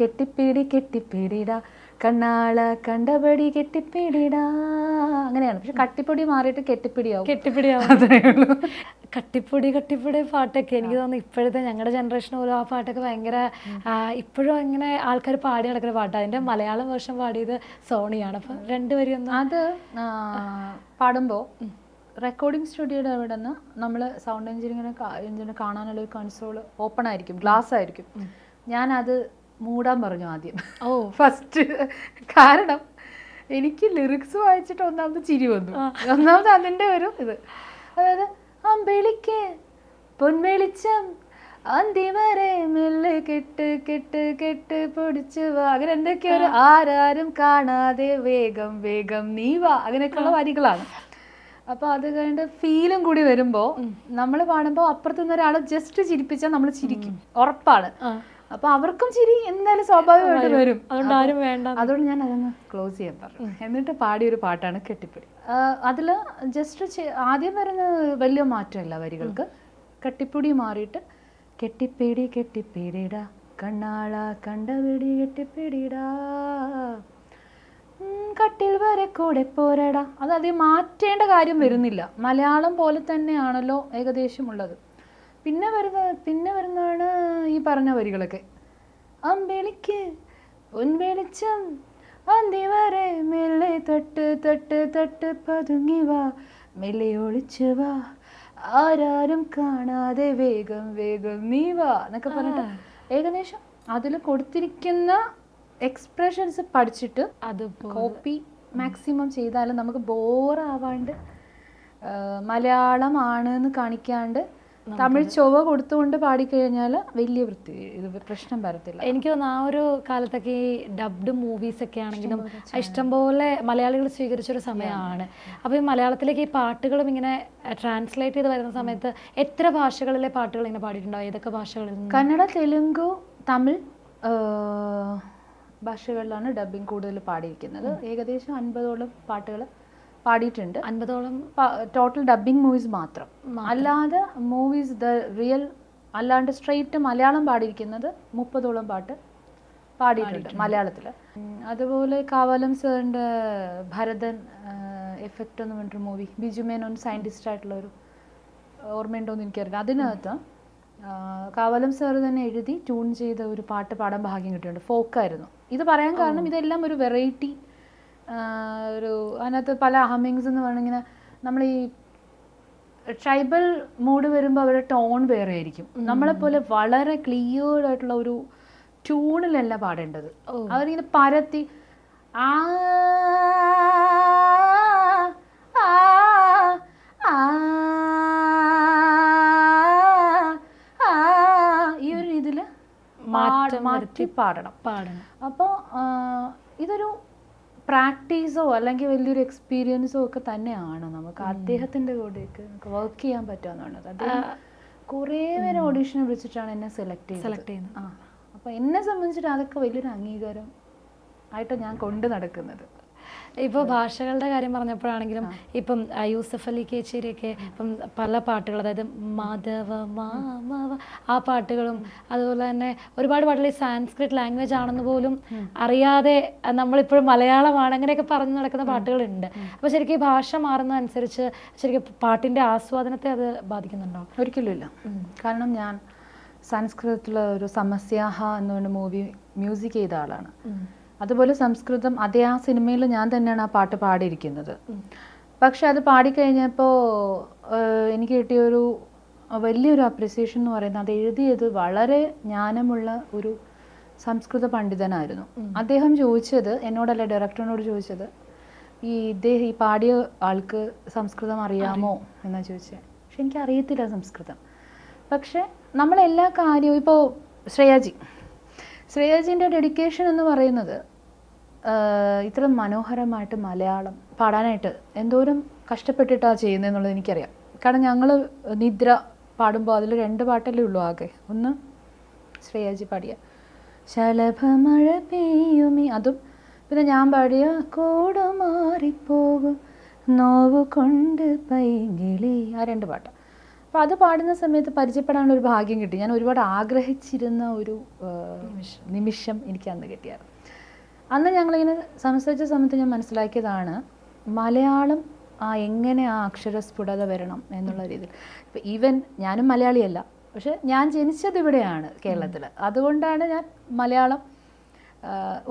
കെട്ടിപ്പിടിടാ കണ്ണാള കണ്ടപടി കെട്ടിപ്പിടിടാ, അങ്ങനെയാണ്. പക്ഷെ കട്ടിപ്പൊടി മാറിയിട്ട് കെട്ടിപ്പിടിയാവും. അത്രേ ഉള്ളൂ. കട്ടിപ്പൊടി പാട്ടൊക്കെ എനിക്ക് തോന്നുന്നു ഇപ്പോഴത്തെ ഞങ്ങളുടെ ജനറേഷൻ പോലും ആ പാട്ടൊക്കെ ഭയങ്കര ഇപ്പോഴും അങ്ങനെ ആൾക്കാർ പാടി നടക്കുന്ന പാട്ടാണ്. അതിൻ്റെ മലയാളം വേർഷൻ പാടിയത് സോണിയാണ്. അപ്പം 2 വരി ഒന്ന് അത് പാടുമ്പോൾ റെക്കോർഡിംഗ് സ്റ്റുഡിയോയുടെ അവിടെ നിന്ന് നമ്മൾ സൗണ്ട് എഞ്ചിനീയറിനെ കാണാനുള്ള ഒരു കൺസോൾ ഓപ്പൺ ആയിരിക്കും, ഗ്ലാസ് ആയിരിക്കും. ഞാനത് മൂടാൻ പറഞ്ഞു ആദ്യം ഫസ്റ്റ്. കാരണം എനിക്ക് ലിറിക്സ് വായിച്ചിട്ട് ഒന്നാമത് ചിരി വന്നു, ഒന്നാമത് അതിൻ്റെ ഒരു ഇത്. അതായത് അമ്പെളിക്ക് പൊൻവെളിച്ചം അന്തിവരെ മെല്ലെ കെട്ട് പൊടിച്ചു വാ, അങ്ങനെ എന്തൊക്കെയോ ആരാരും കാണാതെ വേഗം നീ വാ, അങ്ങനെയൊക്കെയുള്ള വരികളാണ്. അപ്പോൾ അത് കഴിഞ്ഞിട്ട് ഫീലും കൂടി വരുമ്പോൾ നമ്മൾ പാടുമ്പോൾ അപ്പുറത്തുനിന്ന് ഒരാൾ ജസ്റ്റ് ചിരിപ്പിച്ചാൽ നമ്മൾ ചിരിക്കും, ഉറപ്പാണ്. അപ്പോൾ അവർക്കും ചിരി എന്തായാലും സ്വാഭാവികമായിട്ട് വരും. അതുകൊണ്ട് ആരും വേണ്ട, അതുകൊണ്ട് ഞാൻ അതങ്ങ് ക്ലോസ് ചെയ്യാൻ പറഞ്ഞു. എന്നിട്ട് പാടിയൊരു പാട്ടാണ് കെട്ടിപ്പിടി. അതിൽ ജസ്റ്റ് ആദ്യം വരുന്ന വലിയ മാറ്റമില്ല വരികൾക്ക്. കെട്ടിപ്പിടി മാറിയിട്ട് കെട്ടിപ്പിടിടാ കണ്ണാള കണ്ടപിടി കെട്ടിപ്പിടിടാ കട്ടിൽ വരെ കൂടെ പോരടാ. അത് അധികം മാറ്റേണ്ട കാര്യം വരുന്നില്ല, മലയാളം പോലെ തന്നെയാണല്ലോ ഏകദേശം ഉള്ളത്. പിന്നെ വരുന്നതാണ് ഈ പറഞ്ഞ വരികളൊക്കെ. അമ്പെളിക്ക് പൊൻവെളിച്ചം അന്തി വരെ മെല്ലെ തൊട്ട് പതുങ്ങി വാ, മെല്ലെ ഒളിച്ചു വാ, ആരാരും കാണാതെ വേഗം നീ വാ എന്നൊക്കെ പറഞ്ഞിട്ട് ഏകദേശം അതിൽ കൊടുത്തിരിക്കുന്ന എക്സ്പ്രഷൻസ് പഠിച്ചിട്ട് അത് കോപ്പി മാക്സിമം ചെയ്താലും നമുക്ക് ബോറാവാണ്ട് മലയാളം ആണെന്ന് കാണിക്കാണ്ട് തമിഴ് ചൊവ്വ കൊടുത്തുകൊണ്ട് പാടിക്കഴിഞ്ഞാൽ വലിയ പ്രശ്നം വരത്തില്ല. എനിക്ക് തോന്നുന്നു ആ ഒരു കാലത്തൊക്കെ ഈ ഡബ്ഡ് മൂവീസ് ഒക്കെ ആണെങ്കിലും ഇഷ്ടംപോലെ മലയാളികൾ സ്വീകരിച്ചൊരു സമയമാണ്. അപ്പോൾ ഈ മലയാളത്തിലേക്ക് ഈ പാട്ടുകളും ഇങ്ങനെ ട്രാൻസ്ലേറ്റ് ചെയ്ത് വരുന്ന സമയത്ത് എത്ര ഭാഷകളിലെ പാട്ടുകൾ ഇങ്ങനെ പാടിയിട്ടുണ്ടാവും? ഏതൊക്കെ ഭാഷകളിൽ? കന്നഡ, തെലുങ്ക്, തമിഴ് ഭാഷകളിലാണ് ഡബ്ബിങ് കൂടുതൽ പാടിയിരിക്കുന്നത്. ഏകദേശം 50ഓളം പാട്ടുകൾ പാടിയിട്ടുണ്ട്. 50ഓളം ടോട്ടൽ ഡബ്ബിങ് മൂവീസ് മാത്രം. അല്ലാതെ മൂവീസ് റിയൽ അല്ലാണ്ട് സ്ട്രെയിറ്റ് മലയാളം പാടിയിരിക്കുന്നത് 30ഓളം പാട്ട് പാടിയിട്ടുണ്ട് മലയാളത്തിൽ. അതുപോലെ കാവാലം സാറിൻ്റെ ഭരതൻ എഫക്റ്റ് എന്ന് പറഞ്ഞിട്ടൊരു മൂവി, ബിജു മേനോൻ സയൻറ്റിസ്റ്റ് ആയിട്ടുള്ളൊരു, ഓർമ്മയുണ്ടോയെന്ന് എനിക്കറിയില്ല. അതിനകത്ത് കാവാലം സാർ തന്നെ എഴുതി ട്യൂൺ ചെയ്ത ഒരു പാട്ട് പാടാൻ ഭാഗ്യം കിട്ടിയിട്ടുണ്ട്. ഫോക്കായിരുന്നു. ഇത് പറയാൻ കാരണം ഇതെല്ലാം ഒരു വെറൈറ്റി, അതിനകത്ത് പല ഹമ്മിങ്സ് എന്ന് പറഞ്ഞിങ്ങനെ നമ്മൾ ഈ ട്രൈബൽ മൂഡ് വരുമ്പോൾ അവരുടെ ടോൺ വേറെ ആയിരിക്കും. നമ്മളെപ്പോലെ വളരെ ക്ലിയർഡ് ആയിട്ടുള്ള ഒരു ട്യൂണിലല്ല പാടേണ്ടത്. അവരിങ്ങനെ പരത്തി ആ ഈ ഒരു രീതിയിൽ മാറ്റി പാടണം. അപ്പോൾ ഇതൊരു പ്രാക്ടീസോ അല്ലെങ്കിൽ വലിയൊരു എക്സ്പീരിയൻസോ ഒക്കെ തന്നെയാണ് നമുക്ക് അദ്ദേഹത്തിൻ്റെ കൂടെയൊക്കെ നമുക്ക് വർക്ക് ചെയ്യാൻ പറ്റുമെന്നുള്ളത്. അദ്ദേഹം കുറേ പേര് ഓഡീഷനെ വിളിച്ചിട്ടാണ് എന്നെ സെലക്ട് ചെയ്യുന്നത്. അപ്പോൾ എന്നെ സംബന്ധിച്ചിട്ട് അതൊക്കെ വലിയൊരു അംഗീകാരം ആയിട്ട് ഞാൻ കൊണ്ട് നടക്കുന്നത്. ഇപ്പോൾ ഭാഷകളുടെ കാര്യം പറഞ്ഞപ്പോഴാണെങ്കിലും ഇപ്പം യൂസഫ് അലി കേച്ചേരിയൊക്കെ ഇപ്പം പല പാട്ടുകൾ, അതായത് മാധവ മാമവ ആ പാട്ടുകളും അതുപോലെ തന്നെ ഒരുപാട് പാട്ടുകൾ ഈ സാൻസ്ക്രിറ്റ് ലാംഗ്വേജ് ആണെന്ന് പോലും അറിയാതെ നമ്മളിപ്പോഴും മലയാളമാണ് അങ്ങനെയൊക്കെ പറഞ്ഞു നടക്കുന്ന പാട്ടുകളുണ്ട്. അപ്പോൾ ശരിക്കും ഈ ഭാഷ മാറുന്നതനുസരിച്ച് ശരിക്കും പാട്ടിൻ്റെ ആസ്വാദനത്തെ അത് ബാധിക്കുന്നുണ്ടോ? ഒരിക്കലും ഇല്ല. കാരണം ഞാൻ സംസ്കൃതത്തിലുള്ള ഒരു സമസ്യാഹ എന്ന് പറഞ്ഞ മൂവി മ്യൂസിക് ചെയ്ത ആളാണ്. അതുപോലെ സംസ്കൃതം അതേ ആ സിനിമയിൽ ഞാൻ തന്നെയാണ് ആ പാട്ട് പാടിയിരിക്കുന്നത്. പക്ഷെ അത് പാടിക്കഴിഞ്ഞപ്പോൾ എനിക്ക് കിട്ടിയൊരു വലിയൊരു അപ്രിസിയേഷൻ എന്ന് പറയുന്നത് അത് എഴുതിയത് വളരെ ജ്ഞാനമുള്ള ഒരു സംസ്കൃത പണ്ഡിതനായിരുന്നു. അദ്ദേഹം ചോദിച്ചത് എന്നോടല്ല, ഡയറക്ടറിനോട് ചോദിച്ചത്, ഈ പാടിയ ആൾക്ക് സംസ്കൃതം അറിയാമോ എന്നാണ് ചോദിച്ചത്. പക്ഷെ എനിക്ക് അറിയത്തില്ല സംസ്കൃതം. പക്ഷെ നമ്മളെല്ലാ കാര്യവും ഇപ്പോൾ ശ്രേയാജിൻ്റെ ഡെഡിക്കേഷൻ എന്ന് പറയുന്നത് ഇത്ര മനോഹരമായിട്ട് മലയാളം പാടാനായിട്ട് എന്തോരം കഷ്ടപ്പെട്ടിട്ടാണ് ചെയ്യുന്നതെന്നുള്ളത് എനിക്കറിയാം. കാരണം ഞങ്ങൾ നിദ്ര പാടുമ്പോൾ അതിൽ 2 പാട്ടല്ലേ ഉള്ളൂ ആകെ. ഒന്ന് ശ്രേയാജി പാടിയ ശലഭമഴ പെയ്യുമി, അതും പിന്നെ ഞാൻ പാടിയ കൂട് മാറിപ്പോകും നോവ് കൊണ്ട് പൈകിളി, ആ 2 പാട്ട്. അപ്പോൾ അത് പാടുന്ന സമയത്ത് പരിചയപ്പെടാനുള്ളൊരു ഭാഗ്യം കിട്ടി. ഞാൻ ഒരുപാട് ആഗ്രഹിച്ചിരുന്ന ഒരു നിമിഷം എനിക്ക് അന്ന് കിട്ടിയത്. അന്ന് ഞങ്ങളിങ്ങനെ സംസാരിച്ച സമയത്ത് ഞാൻ മനസ്സിലാക്കിയതാണ് മലയാളം എങ്ങനെ ആ അക്ഷരസ്ഫുടത വരണം എന്നുള്ള രീതിയിൽ. ഇപ്പം ഈവൻ ഞാനും മലയാളിയല്ല, പക്ഷെ ഞാൻ ജനിച്ചത് ഇവിടെയാണ്, കേരളത്തിൽ. അതുകൊണ്ടാണ് ഞാൻ മലയാളം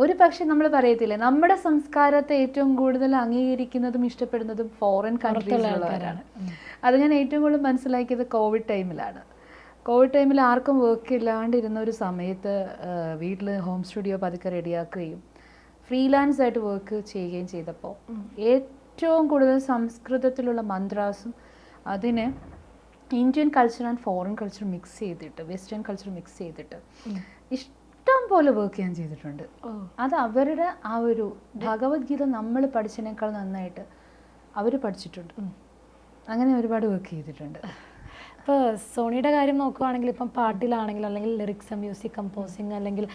ഒരു പക്ഷെ നമ്മൾ പറയത്തില്ലേ നമ്മുടെ സംസ്കാരത്തെ ഏറ്റവും കൂടുതൽ അംഗീകരിക്കുന്നതും ഇഷ്ടപ്പെടുന്നതും ഫോറിൻ കൺട്രീസിലുള്ളവരാണ്. അത് ഞാൻ ഏറ്റവും കൂടുതൽ മനസ്സിലാക്കിയത് കോവിഡ് ടൈമിലാണ്. കോവിഡ് ടൈമിൽ ആർക്കും വർക്ക് ഇല്ലാണ്ടിരുന്ന ഒരു സമയത്ത് വീട്ടിൽ ഹോം സ്റ്റുഡിയോ പതുക്കെ റെഡിയാക്കുകയും ഫ്രീലാൻസ് ആയിട്ട് വർക്ക് ചെയ്യുകയും ചെയ്തപ്പോൾ ഏറ്റവും കൂടുതൽ സംസ്കൃതത്തിലുള്ള മന്ത്രാസും അതിനെ Indian culture and foreign culture mix ചെയ്തിട്ട് വെസ്റ്റേൺ കൾച്ചർ മിക്സ് ചെയ്തിട്ട് ഇഷ്ടം പോലെ വർക്ക് ഞാൻ ചെയ്തിട്ടുണ്ട്. അത് അവരുടെ ആ ഒരു ഭഗവത്ഗീത നമ്മൾ പഠിച്ചതിനേക്കാൾ നന്നായിട്ട് അവർ പഠിച്ചിട്ടുണ്ട്. അങ്ങനെ ഒരുപാട് വർക്ക് ചെയ്തിട്ടുണ്ട്. ഇപ്പോൾ സോണിയുടെ കാര്യം നോക്കുകയാണെങ്കിൽ ഇപ്പം പാട്ടിലാണെങ്കിലും അല്ലെങ്കിൽ ലിറിക്സ്, മ്യൂസിക് കമ്പോസിങ് അല്ലെങ്കിൽ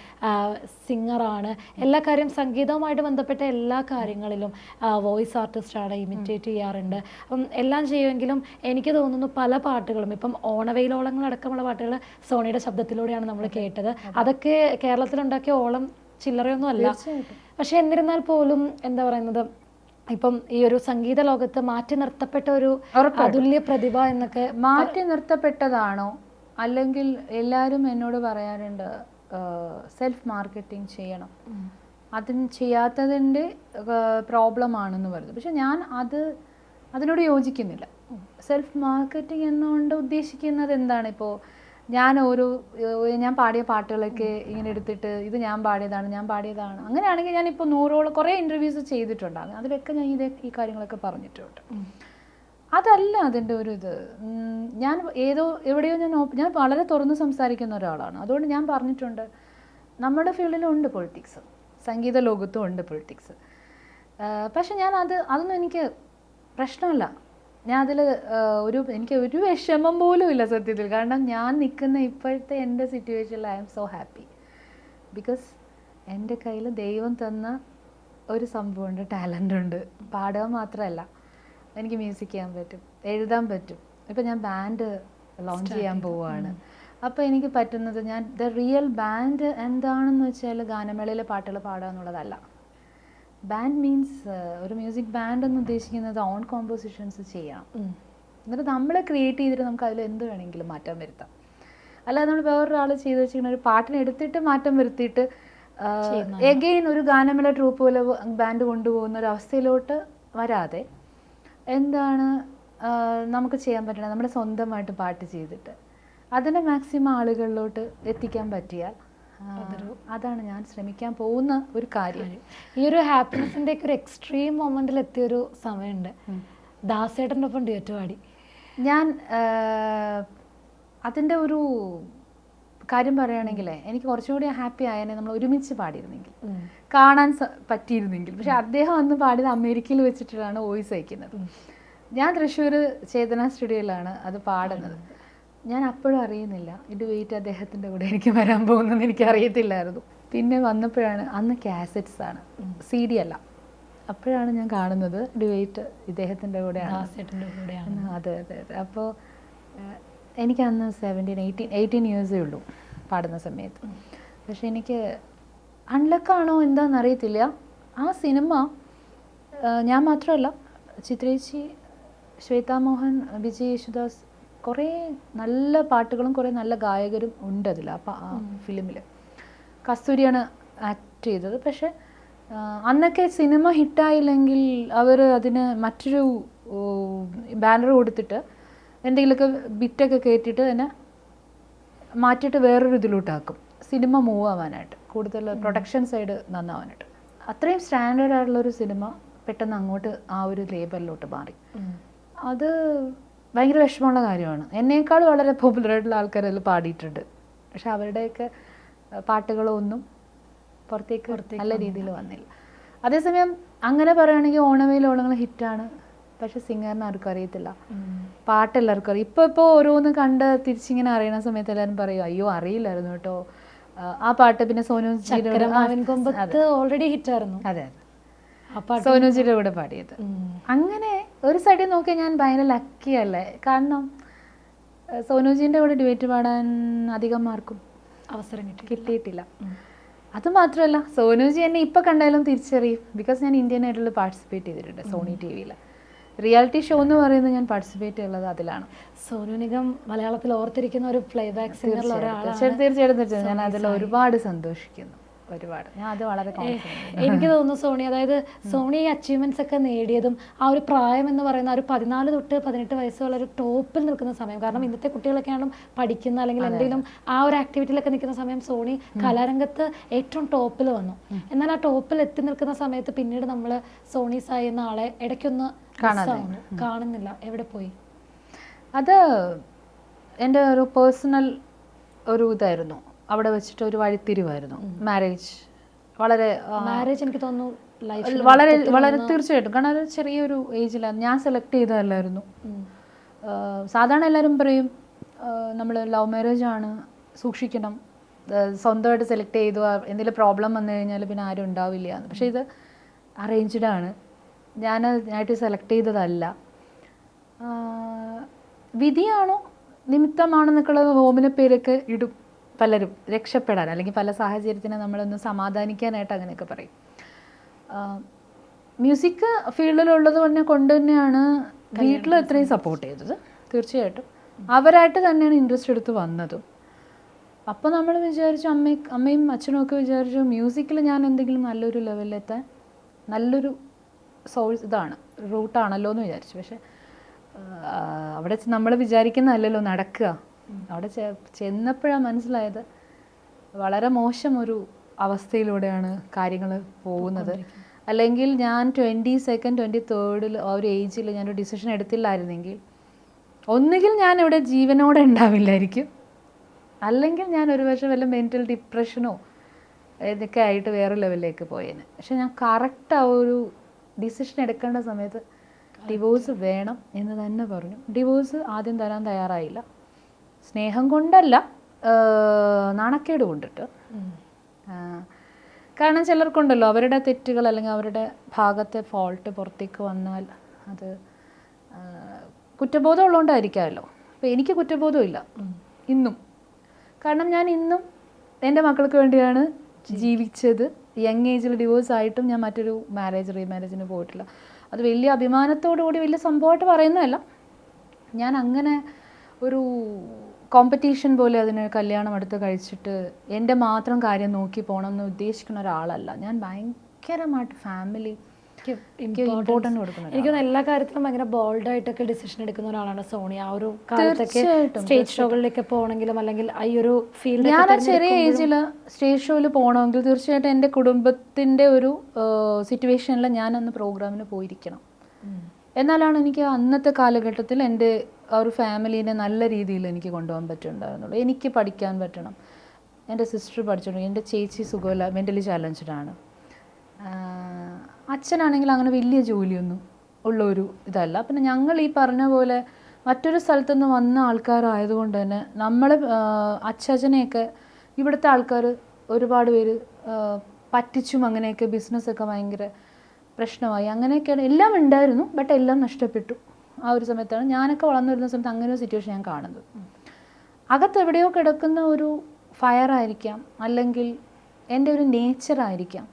സിംഗറാണ്, എല്ലാ കാര്യം സംഗീതവുമായിട്ട് ബന്ധപ്പെട്ട എല്ലാ കാര്യങ്ങളിലും വോയിസ് ആർട്ടിസ്റ്റാണ്, ഇമിറ്റേറ്റ് ചെയ്യാറുണ്ട്. അപ്പം എല്ലാം ചെയ്യുമെങ്കിലും എനിക്ക് തോന്നുന്നു പല പാട്ടുകളും ഇപ്പം ഓണവെയിലോളങ്ങളടക്കമുള്ള പാട്ടുകൾ സോണിയുടെ ശബ്ദത്തിലൂടെയാണ് നമ്മൾ കേട്ടത്. അതൊക്കെ കേരളത്തിലുണ്ടാക്കിയ ഓളം ചില്ലറയൊന്നും അല്ല. പക്ഷെ എന്നിരുന്നാൽ പോലും എന്താ പറയുന്നത്, ഇപ്പം ഈ ഒരു സംഗീത ലോകത്ത് മാറ്റി നിർത്തപ്പെട്ട ഒരു അതുല്യ പ്രതിഭ എന്നൊക്കെ. മാറ്റി നിർത്തപ്പെട്ടതാണോ അല്ലെങ്കിൽ എല്ലാവരും എന്നോട് പറയാറുണ്ട് സെൽഫ് മാർക്കറ്റിംഗ് ചെയ്യണം, അതിന് ചെയ്യാത്തതിൻ്റെ പ്രോബ്ലം ആണെന്ന് പറയുന്നത്. പക്ഷെ ഞാൻ അതിനോട് യോജിക്കുന്നില്ല. സെൽഫ് മാർക്കറ്റിംഗ് എന്നുകൊണ്ട് ഉദ്ദേശിക്കുന്നത് എന്താണ്? ഇപ്പോൾ ഞാൻ പാടിയ പാട്ടുകളൊക്കെ ഇങ്ങനെ എടുത്തിട്ട് ഇത് ഞാൻ പാടിയതാണ് അങ്ങനെയാണെങ്കിൽ ഞാനിപ്പോൾ 100ഓളം കുറേ ഇൻ്റർവ്യൂസ് ചെയ്തിട്ടുണ്ടാകും. അതിലൊക്കെ ഞാൻ ഈ കാര്യങ്ങളൊക്കെ പറഞ്ഞിട്ടുണ്ട്. അതല്ല അതിൻ്റെ ഒരു ഇത്. ഞാൻ എവിടെയോ ഞാൻ വളരെ തുറന്ന് സംസാരിക്കുന്ന ഒരാളാണ്. അതുകൊണ്ട് ഞാൻ പറഞ്ഞിട്ടുണ്ട്, നമ്മുടെ ഫീൽഡിലുണ്ട് പൊളിറ്റിക്സ്, സംഗീത ലോകത്തും ഉണ്ട് പൊളിറ്റിക്സ്. പക്ഷെ അതൊന്നും എനിക്ക് പ്രശ്നമല്ല. ഞാൻ അതിൽ എനിക്ക് ഒരു വിഷമം പോലും ഇല്ല സത്യത്തിൽ. കാരണം ഞാൻ നിൽക്കുന്ന ഇപ്പോഴത്തെ എൻ്റെ സിറ്റുവേഷനിൽ I am so happy. Because എൻ്റെ കയ്യിൽ ദൈവം തന്ന ഒരു സംഭവമുണ്ട്, ടാലൻ്റ് ഉണ്ട്. പാടുക മാത്രമല്ല, എനിക്ക് മ്യൂസിക് ചെയ്യാൻ പറ്റും, എഴുതാൻ പറ്റും. ഇപ്പം ഞാൻ ബാൻഡ് ലോഞ്ച് ചെയ്യാൻ പോവുകയാണ്. അപ്പോൾ എനിക്ക് പറ്റുന്നത് ദ റിയൽ ബാൻഡ് എന്താണെന്ന് വെച്ചാൽ ഗാനമേളയിലെ പാട്ടുകൾ പാടുക എന്നുള്ളതല്ല. ബാൻഡ് മീൻസ് ഒരു മ്യൂസിക് ബാൻഡ് എന്ന് ഉദ്ദേശിക്കുന്നത് ഓൺ കോമ്പോസിഷൻസ് ചെയ്യണം. എന്നിട്ട് നമ്മൾ ക്രിയേറ്റ് ചെയ്തിട്ട് നമുക്ക് അതിൽ എന്ത് വേണമെങ്കിലും മാറ്റം വരുത്താം. അല്ലാതെ നമ്മൾ വേറൊരാൾ ചെയ്ത് വെച്ചിരിക്കുന്ന ഒരു പാട്ടിനെ എടുത്തിട്ട് മാറ്റം വരുത്തിയിട്ട് എഗെയിൻ ഒരു ഗാനമേള ട്രൂപ്പ് പോലെ ബാൻഡ് കൊണ്ടുപോകുന്ന ഒരു അവസ്ഥയിലോട്ട് വരാതെ എന്താണ് നമുക്ക് ചെയ്യാൻ പറ്റണം നമ്മുടെ സ്വന്തമായിട്ട് പാട്ട് ചെയ്തിട്ട് അതിനെ മാക്സിമം ആളുകളിലോട്ട് എത്തിക്കാൻ പറ്റിയാൽ അതാണ് ഞാൻ ശ്രമിക്കാൻ പോകുന്ന ഒരു കാര്യം. ഈ ഒരു ഹാപ്പിനെസിൻ്റെ ഒക്കെ ഒരു എക്സ്ട്രീം മൊമെന്റിൽ എത്തിയൊരു സമയമുണ്ട്, ദാസേട്ടൻ്റെ ഒപ്പം ഡ്യുവറ്റ് പാടി. ഞാൻ അതിൻ്റെ ഒരു കാര്യം പറയുകയാണെങ്കിൽ എനിക്ക് കുറച്ചുകൂടി ഹാപ്പി ആയതിനെ നമ്മൾ ഒരുമിച്ച് പാടിയിരുന്നെങ്കിൽ, കാണാൻ പറ്റിയിരുന്നെങ്കിൽ. പക്ഷെ അദ്ദേഹം അന്ന് പാടിയത് അമേരിക്കയിൽ വെച്ചിട്ടാണ് വോയിസ് അയക്കുന്നത്. ഞാൻ തൃശ്ശൂർ ചേതന സ്റ്റുഡിയോയിലാണ് അത് പാടുന്നത്. ഞാൻ അപ്പോഴും അറിയുന്നില്ല ഡ്യുവറ്റ് അദ്ദേഹത്തിൻ്റെ കൂടെ എനിക്ക് വരാൻ പോകുന്നതെന്ന് എനിക്ക് അറിയത്തില്ലായിരുന്നു. പിന്നെ വന്നപ്പോഴാണ്, അന്ന് കാസറ്റ്സ് ആണ്, CD അല്ല. അപ്പോഴാണ് ഞാൻ കാണുന്നത് ഡ്യുവറ്റ് ഇദ്ദേഹത്തിൻ്റെ കൂടെയാണ്. അതെ അതെ അതെ. അപ്പോൾ എനിക്കന്ന് 18 ഇയേഴ്സേ ഉള്ളൂ പാടുന്ന സമയത്ത്. പക്ഷെ എനിക്ക് അൺലക്കാണോ എന്താണെന്ന് അറിയത്തില്ല, ആ സിനിമ ഞാൻ മാത്രമല്ല, ചിത്രേച്ചി, ശ്വേതാ മോഹൻ, വിജയ് യേശുദാസ്, കുറേ നല്ല പാട്ടുകളും കുറേ നല്ല ഗായകരും ഉണ്ട് അതിൽ. ആ ഫിലിമിൽ കസ്തൂരിയാണ് ആക്ട് ചെയ്തത്. പക്ഷെ അന്നൊക്കെ സിനിമ ഹിറ്റായില്ലെങ്കിൽ അവർ അതിന് മറ്റൊരു ബാനർ കൊടുത്തിട്ട് എന്തെങ്കിലുമൊക്കെ ബിറ്റൊക്കെ കയറ്റിയിട്ട് തന്നെ മാറ്റിയിട്ട് വേറൊരു ഇതിലോട്ടാക്കും, സിനിമ മൂവ് ആവാനായിട്ട്, കൂടുതൽ പ്രൊഡക്ഷൻ സൈഡ് നന്നാവാനായിട്ട്. അത്രയും സ്റ്റാൻഡേർഡ് ആയിട്ടുള്ളൊരു സിനിമ പെട്ടെന്ന് അങ്ങോട്ട് ആ ഒരു ലേബലിലോട്ട് മാറി. അത് ഭയങ്കര വിഷമമുള്ള കാര്യമാണ്. എന്നേക്കാൾ വളരെ പോപ്പുലറായിട്ടുള്ള ആൾക്കാർ അതിൽ പാടിയിട്ടുണ്ട്. പക്ഷെ അവരുടെയൊക്കെ പാട്ടുകളൊന്നും പുറത്തേക്ക് നല്ല രീതിയിൽ വന്നില്ല. അതേസമയം അങ്ങനെ പറയുകയാണെങ്കിൽ ഓണമേലോളങ്ങൾ ഹിറ്റാണ്, പക്ഷെ സിംഗറിന് ആർക്കും അറിയത്തില്ല, പാട്ട് എല്ലാവർക്കും അറിയാം. ഇപ്പോൾ ഓരോന്ന് കണ്ട് തിരിച്ചിങ്ങനെ അറിയണ സമയത്ത് എല്ലാവരും പറയും, അയ്യോ അറിയില്ലായിരുന്നു കേട്ടോ ആ പാട്ട്. പിന്നെ ഓൾറെഡി ഹിറ്റായിരുന്നു. അതെ അതെ, സോനുജിയുടെ കൂടെ പാടിയത്. അങ്ങനെ ഒരു സൈഡിൽ നോക്കി ഞാൻ ഭയങ്കര ലക്കി അല്ലേ, കാരണം സോനുജിൻ്റെ കൂടെ ഡ്യുവറ്റ് പാടാൻ അധികം ആർക്കും അവസരം കിട്ടിയിട്ടില്ല. അതുമാത്രമല്ല, സോനുജി എന്നെ ഇപ്പോൾ കണ്ടാലും തിരിച്ചറിയും, ബിക്കോസ് ഞാൻ ഇന്ത്യൻ ഐഡലിൽ പാർട്ടിസിപ്പേറ്റ് ചെയ്തിട്ടുണ്ട്. സോണി TV റിയാലിറ്റി ഷോ എന്ന് പറയുന്നത് ഞാൻ പാർട്ടിസിപ്പേറ്റ് ചെയ്യുന്നത് അതിലാണ്. സോനു നിഗം മലയാളത്തിൽ ഓർത്തിരിക്കുന്ന ഒരു പ്ലേബാക്ക് സിംഗറിൽ ഒരാളാണ്. തീർച്ചയായിട്ടും ഞാൻ അതിൽ ഒരുപാട് സന്തോഷിക്കുന്നു, ഒരുപാട്. ഞാൻ അത് വളരെ എനിക്ക് തോന്നുന്നു സോണി, അതായത് സോണി ഈ അച്ചീവ്മെന്റ്സ് ഒക്കെ നേടിയതും ആ ഒരു പ്രായം എന്ന് പറയുന്ന ഒരു 14 തൊട്ട് 18 വയസ്സ് വളരെ ടോപ്പിൽ നിൽക്കുന്ന സമയം. കാരണം ഇന്നത്തെ കുട്ടികളൊക്കെയാണ് പഠിക്കുന്ന അല്ലെങ്കിൽ എന്തെങ്കിലും ആ ഒരു ആക്ടിവിറ്റിയിലൊക്കെ നിൽക്കുന്ന സമയം സോണി കലാരംഗത്ത് ഏറ്റവും ടോപ്പിൽ വന്നു. എന്നാൽ ആ ടോപ്പിൽ എത്തി നിൽക്കുന്ന സമയത്ത് പിന്നീട് നമ്മൾ സോണി സായി എന്ന ആളെ ഇടയ്ക്കൊന്ന് കാണുന്നില്ല, എവിടെ പോയി? അത് എൻ്റെ ഒരു പേഴ്സണൽ ഒരു ഇതായിരുന്നു, അവിടെ വെച്ചിട്ട് ഒരു വഴിത്തിരിവായിരുന്നു. മാരേജ് എനിക്ക് തോന്നുന്നു വളരെ വളരെ തീർച്ചയായിട്ടും, കാരണം അത് ചെറിയൊരു ഏജിലാണ് ഞാൻ സെലക്ട് ചെയ്തതല്ലായിരുന്നു. സാധാരണ എല്ലാവരും പറയും നമ്മൾ ലവ് മാരേജ് ആണ്, സൂക്ഷിക്കണം, സ്വന്തമായിട്ട് സെലക്ട് ചെയ്തു എന്തെങ്കിലും പ്രോബ്ലം വന്നു കഴിഞ്ഞാൽ പിന്നെ ആരും ഉണ്ടാവില്ല. പക്ഷേ ഇത് അറേഞ്ച്ഡ് ആണ്, ഞാനായിട്ട് സെലക്ട് ചെയ്തതല്ല. വിധിയാണോ നിമിത്തമാണെന്നൊക്കെയുള്ള ഹോമിനെ പേരൊക്കെ ഇടും പലരും രക്ഷപ്പെടാൻ, അല്ലെങ്കിൽ പല സാഹചര്യത്തിനെ നമ്മളൊന്ന് സമാധാനിക്കാനായിട്ട് അങ്ങനെയൊക്കെ പറയും. മ്യൂസിക് ഫീൽഡിലുള്ളത് കൊണ്ട് തന്നെയാണ് വീട്ടിൽ ഇത്രയും സപ്പോർട്ട് ചെയ്തത്. തീർച്ചയായിട്ടും അവരായിട്ട് തന്നെയാണ് ഇൻട്രസ്റ്റ് എടുത്ത് വന്നതും. അപ്പോൾ നമ്മൾ വിചാരിച്ചു, അമ്മയും അച്ഛനും ഒക്കെ വിചാരിച്ചു മ്യൂസിക്കിൽ ഞാൻ എന്തെങ്കിലും നല്ലൊരു ലെവലിലെത്താൻ നല്ലൊരു റൂട്ടാണല്ലോ എന്ന് വിചാരിച്ചു. പക്ഷെ അവിടെ നമ്മൾ വിചാരിക്കുന്നതല്ലല്ലോ നടക്കുക. അവിടെ ചെന്നപ്പോഴാണ് മനസ്സിലായത് വളരെ മോശം ഒരു അവസ്ഥയിലൂടെയാണ് കാര്യങ്ങൾ പോകുന്നത്. അല്ലെങ്കിൽ ഞാൻ 22nd 23rd ആ ഒരു ഏജിൽ ഞാനൊരു ഡിസിഷൻ എടുത്തില്ലായിരുന്നെങ്കിൽ ഒന്നുകിൽ ഞാൻ ഇവിടെ ജീവനോടെ ഉണ്ടാവില്ലായിരിക്കും, അല്ലെങ്കിൽ ഞാൻ ഒരു പക്ഷേ വല്ല മെൻ്റൽ ഡിപ്രഷനോ ഇതൊക്കെ ആയിട്ട് വേറെ ലെവലിലേക്ക് പോയേനെ. പക്ഷെ ഞാൻ കറക്റ്റ് ആ ഒരു ഡിസിഷൻ എടുക്കേണ്ട സമയത്ത് ഡിവോഴ്സ് വേണം എന്ന് തന്നെ പറഞ്ഞു. ഡിവോഴ്സ് ആദ്യം തരാൻ തയ്യാറായില്ല, സ്നേഹം കൊണ്ടല്ല, നാണക്കേട് കൊണ്ടിട്ട്. കാരണം ചിലർക്കുണ്ടല്ലോ അവരുടെ തെറ്റുകൾ അല്ലെങ്കിൽ അവരുടെ ഭാഗത്തെ ഫോൾട്ട് പുറത്തേക്ക് വന്നാൽ അത് കുറ്റബോധം ഉള്ളതുകൊണ്ടായിരിക്കാമല്ലോ. അപ്പോൾ എനിക്ക് കുറ്റബോധമില്ല ഇന്നും, കാരണം ഞാൻ ഇന്നും എൻ്റെ മക്കൾക്ക് വേണ്ടിയാണ് ജീവിച്ചത്. യങ് ഏജിൽ ഡിവോഴ്സ് ആയിട്ടും ഞാൻ മറ്റൊരു റീമാരേജിന് പോയിട്ടില്ല. അത് വലിയ അഭിമാനത്തോടു കൂടി വലിയ സംഭവമായിട്ട് പറയുന്നതല്ല. ഞാൻ അങ്ങനെ ഒരു കോമ്പറ്റീഷൻ പോലെ അതിന് കല്യാണം അടുത്ത് കഴിച്ചിട്ട് എൻ്റെ മാത്രം കാര്യം നോക്കി പോകണം എന്ന് ഉദ്ദേശിക്കുന്ന ഒരാളല്ല ഞാൻ. ഭയങ്കരമായിട്ട് ഫാമിലി ഇമ്പോർട്ടൻറ്റ് കൊടുക്കുന്നത്. എനിക്ക് തോന്നുന്നു എല്ലാ കാര്യത്തിലും ഭയങ്കര ബോൾഡായിട്ടൊക്കെ ഡിസിഷൻ എടുക്കുന്ന ഒരാളാണ് സോണി. ആ ഒരു കാലത്തൊക്കെ സ്റ്റേജ് ഷോകളിലേക്ക് പോകണമെങ്കിലും അല്ലെങ്കിൽ ഈ ഒരു ഫീൽഡ് ഞാൻ ആ ചെറിയ ഏജിൽ സ്റ്റേജ് ഷോയിൽ പോകണമെങ്കിൽ തീർച്ചയായിട്ടും എൻ്റെ കുടുംബത്തിൻ്റെ ഒരു സിറ്റുവേഷനിൽ ഞാൻ അന്ന് പ്രോഗ്രാമിന് പോയിരിക്കണം. എന്നാലാണ് എനിക്ക് അന്നത്തെ കാലഘട്ടത്തിൽ എൻ്റെ ആ ഒരു ഫാമിലീനെ നല്ല രീതിയിൽ എനിക്ക് കൊണ്ടുപോകാൻ പറ്റുന്നുണ്ടായിരുന്നുള്ളൂ. എനിക്ക് പഠിക്കാൻ പറ്റണം. എൻ്റെ സിസ്റ്റർ പഠിച്ചിട്ടുണ്ട്, എൻ്റെ ചേച്ചി സുഖമില്ല, മെൻ്റലി ചാലഞ്ച്ഡ് ആണ്. അച്ഛനാണെങ്കിൽ അങ്ങനെ വലിയ ജോലിയൊന്നും ഉള്ളൊരു ഇതല്ല. പിന്നെ ഞങ്ങൾ ഈ പറഞ്ഞ പോലെ മറ്റൊരു സ്ഥലത്തുനിന്ന് വന്ന ആൾക്കാരായതുകൊണ്ട് തന്നെ നമ്മൾ അച്ഛനെയൊക്കെ ഇവിടുത്തെ ആൾക്കാർ ഒരുപാട് പേര് പറ്റിച്ചും അങ്ങനെയൊക്കെ ബിസിനസ്സൊക്കെ ഭയങ്കര പ്രശ്നമായി. അങ്ങനെയൊക്കെയാണ്, എല്ലാം ഉണ്ടായിരുന്നു, ബട്ട് എല്ലാം നഷ്ടപ്പെട്ടു. ആ ഒരു സമയത്താണ് ഞാനൊക്കെ വളർന്നു വരുന്ന സമയത്ത് അങ്ങനെ ഒരു സിറ്റുവേഷൻ ഞാൻ കാണുന്നത്. അകത്തെവിടെയോ കിടക്കുന്ന ഒരു ഫയറായിരിക്കാം, അല്ലെങ്കിൽ എൻ്റെ ഒരു നേച്ചറായിരിക്കാം.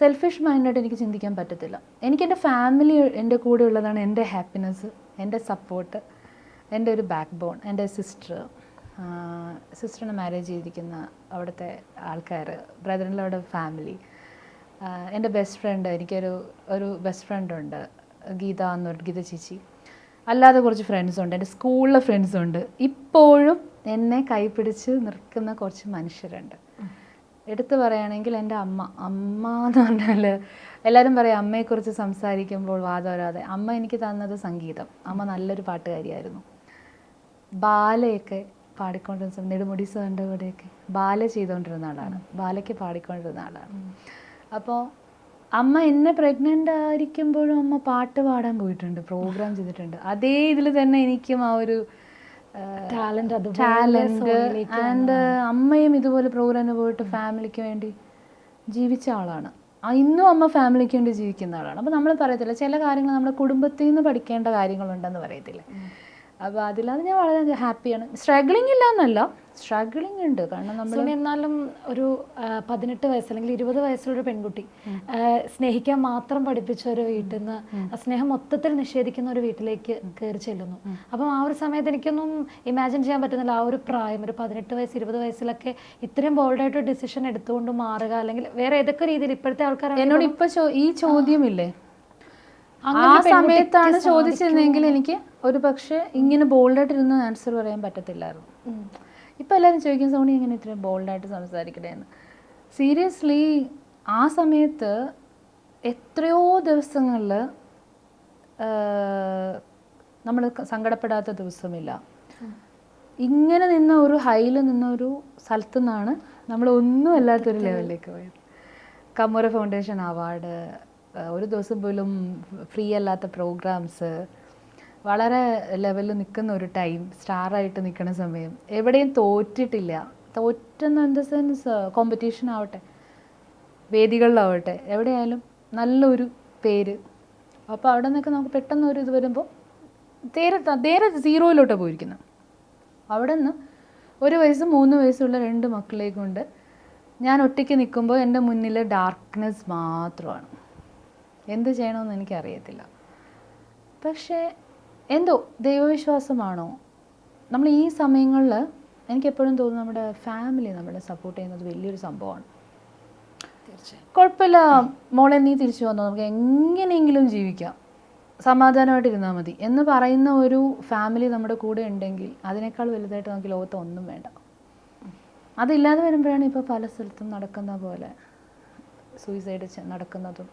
സെൽഫിഷ് മൈൻഡായിട്ട് എനിക്ക് ചിന്തിക്കാൻ പറ്റത്തില്ല. എനിക്കെൻ്റെ ഫാമിലി എൻ്റെ കൂടെ ഉള്ളതാണ് എൻ്റെ ഹാപ്പിനെസ്, എൻ്റെ സപ്പോർട്ട്, എൻ്റെ ഒരു ബാക്ക് ബോൺ. എൻ്റെ സിസ്റ്ററിനെ മാരേജ് ചെയ്തിരിക്കുന്ന അവിടുത്തെ ആൾക്കാർ, ബ്രദറിൻ്റെ അവിടെ ഫാമിലി, എൻ്റെ ബെസ്റ്റ് ഫ്രണ്ട്, എനിക്കൊരു ബെസ്റ്റ് ഫ്രണ്ടുണ്ട് ഗീത എന്ന് പറഞ്ഞിട്ട്, ഗീത ചേച്ചി. അല്ലാതെ കുറച്ച് ഫ്രണ്ട്സുണ്ട്, എൻ്റെ സ്കൂളിലെ ഫ്രണ്ട്സുണ്ട്. ഇപ്പോഴും എന്നെ കൈപിടിച്ച് നിൽക്കുന്ന കുറച്ച് മനുഷ്യരുണ്ട്. എടുത്തു പറയുകയാണെങ്കിൽ എൻ്റെ അമ്മ എന്ന് പറഞ്ഞാൽ എല്ലാവരും പറയും അമ്മയെക്കുറിച്ച് സംസാരിക്കുമ്പോൾ വാദവരാതെ. അമ്മ എനിക്ക് തന്നത് സംഗീതം. അമ്മ നല്ലൊരു പാട്ടുകാരിയായിരുന്നു. ബാലയൊക്കെ പാടിക്കൊണ്ടിരുന്ന, നെടുമുടി സാറിൻ്റെ കൂടെയൊക്കെ ബാല ചെയ്തുകൊണ്ടിരുന്ന ആളാണ്, ബാലയ്ക്ക് പാടിക്കൊണ്ടിരുന്ന ആളാണ്. അപ്പോൾ അമ്മ എന്നെ പ്രഗ്നൻ്റ് ആയിരിക്കുമ്പോഴും അമ്മ പാട്ട് പാടാൻ പോയിട്ടുണ്ട്, പ്രോഗ്രാം ചെയ്തിട്ടുണ്ട്. അതേ ഇതിൽ തന്നെ എനിക്കും ആ ഒരു ടാലൻറ്റ്. ആൻഡ് അമ്മയും ഇതുപോലെ പ്രോഗ്രാമിന് പോയിട്ട് ഫാമിലിക്ക് വേണ്ടി ജീവിച്ച ആളാണ്. ഇന്നും അമ്മ ഫാമിലിക്ക് വേണ്ടി ജീവിക്കുന്ന ആളാണ്. അപ്പോൾ നമ്മൾ പറയത്തില്ല, ചില കാര്യങ്ങൾ നമ്മുടെ കുടുംബത്തിൽ നിന്ന് പഠിക്കേണ്ട കാര്യങ്ങളുണ്ടെന്ന് പറയത്തില്ല. അപ്പോൾ അതിലാണ് ഞാൻ വളരെ ഹാപ്പിയാണ്. സ്ട്രഗ്ലിംഗ് ഇല്ല എന്നല്ല, സ്ട്രഗ്ലിംഗ് ഉണ്ട്. കാരണം നമ്മൾ എന്നാലും ഒരു 18 വയസ്സ് അല്ലെങ്കിൽ 20 വയസ്സുള്ളൊരു പെൺകുട്ടി സ്നേഹിക്കാൻ മാത്രം പഠിപ്പിച്ച ഒരു വീട്ടിൽ നിന്ന് സ്നേഹം മൊത്തത്തിൽ നിഷേധിക്കുന്ന ഒരു വീട്ടിലേക്ക് കയറി ചെല്ലുന്നു. അപ്പം ആ ഒരു സമയത്ത് എനിക്കൊന്നും ഇമാജിൻ ചെയ്യാൻ പറ്റുന്നില്ല. ആ ഒരു പ്രായം, ഒരു 18 വയസ്സ് 20 വയസ്സിലൊക്കെ ഇത്രയും ബോൾഡായിട്ട് ഡിസിഷൻ എടുത്തുകൊണ്ട് മാറുക, അല്ലെങ്കിൽ വേറെ ഏതൊക്കെ രീതിയിൽ ഇപ്പോഴത്തെ ആൾക്കാർ എന്നോട് ഇപ്പൊ ഈ ചോദ്യമില്ലേ, ആ സമയത്താണ് ചോദിച്ചിരുന്നെങ്കിൽ എനിക്ക് ഒരു പക്ഷേ ഇങ്ങനെ ബോൾഡായിട്ട് ഇരുന്ന് ആൻസർ പറയാൻ പറ്റത്തില്ലായിരുന്നു. ഇപ്പം എല്ലാവരും ചോദിക്കും സോണി ഇങ്ങനെ ഇത്രയും ബോൾഡായിട്ട് സംസാരിക്കണേന്ന്. സീരിയസ്ലി ആ സമയത്ത് എത്രയോ ദിവസങ്ങളിൽ നമ്മൾ സങ്കടപ്പെടാത്ത ദിവസമില്ല. ഇങ്ങനെ നിന്ന ഒരു ഹൈയിൽ നിന്ന ഒരു സ്ഥലത്തു നിന്നാണ് നമ്മൾ ഒന്നും അല്ലാത്തൊരു ലെവലിലേക്ക് പോയത്. കമൂറ ഫൗണ്ടേഷൻ അവാർഡ്, ഒരു ദിവസം പോലും ഫ്രീ അല്ലാത്ത പ്രോഗ്രാംസ്, വളരെ ലെവലിൽ നിൽക്കുന്ന ഒരു ടൈം, സ്റ്റാറായിട്ട് നിൽക്കുന്ന സമയം, എവിടെയും തോറ്റിട്ടില്ല. തോറ്റെന്ന് ഇൻ ദ സെൻസ് കോമ്പറ്റീഷൻ ആവട്ടെ, വേദികളിലാവട്ടെ, എവിടെയായാലും നല്ലൊരു പേര്. അപ്പോൾ അവിടെ നിന്നൊക്കെ നമുക്ക് പെട്ടെന്ന് ഒരു ഇത് വരുമ്പോൾ നേരെ സീറോയിലോട്ടാണ് പോയിരിക്കുന്നത്. അവിടെ നിന്ന് 1 വയസ്സ് 3 വയസ്സുള്ള 2 മക്കളെ കൊണ്ട് ഞാൻ ഒറ്റയ്ക്ക് നിൽക്കുമ്പോൾ എൻ്റെ മുന്നിൽ ഡാർക്ക്നെസ് മാത്രമാണ്. എന്ത് ചെയ്യണമെന്ന് എനിക്കറിയത്തില്ല. പക്ഷേ എന്തോ ദൈവവിശ്വാസമാണോ, നമ്മൾ ഈ സമയങ്ങളിൽ എനിക്കെപ്പോഴും തോന്നുന്നു നമ്മുടെ ഫാമിലി നമ്മളെ സപ്പോർട്ട് ചെയ്യുന്നത് വലിയൊരു സംഭവമാണ്. തീർച്ചയായും കുഴപ്പമില്ല മോളെ, നീ തിരിച്ചു വന്നോ, നമുക്ക് എങ്ങനെയെങ്കിലും ജീവിക്കാം, സമാധാനമായിട്ടിരുന്നാൽ മതി എന്ന് പറയുന്ന ഒരു ഫാമിലി നമ്മുടെ കൂടെ ഉണ്ടെങ്കിൽ അതിനേക്കാൾ വലുതായിട്ട് നമുക്ക് ലോകത്ത് ഒന്നും വേണ്ട. അതില്ലാതെ വരുമ്പോഴാണ് ഇപ്പോൾ പല സ്ഥലത്തും നടക്കുന്ന പോലെ സൂയിസൈഡ് നടക്കുന്നതും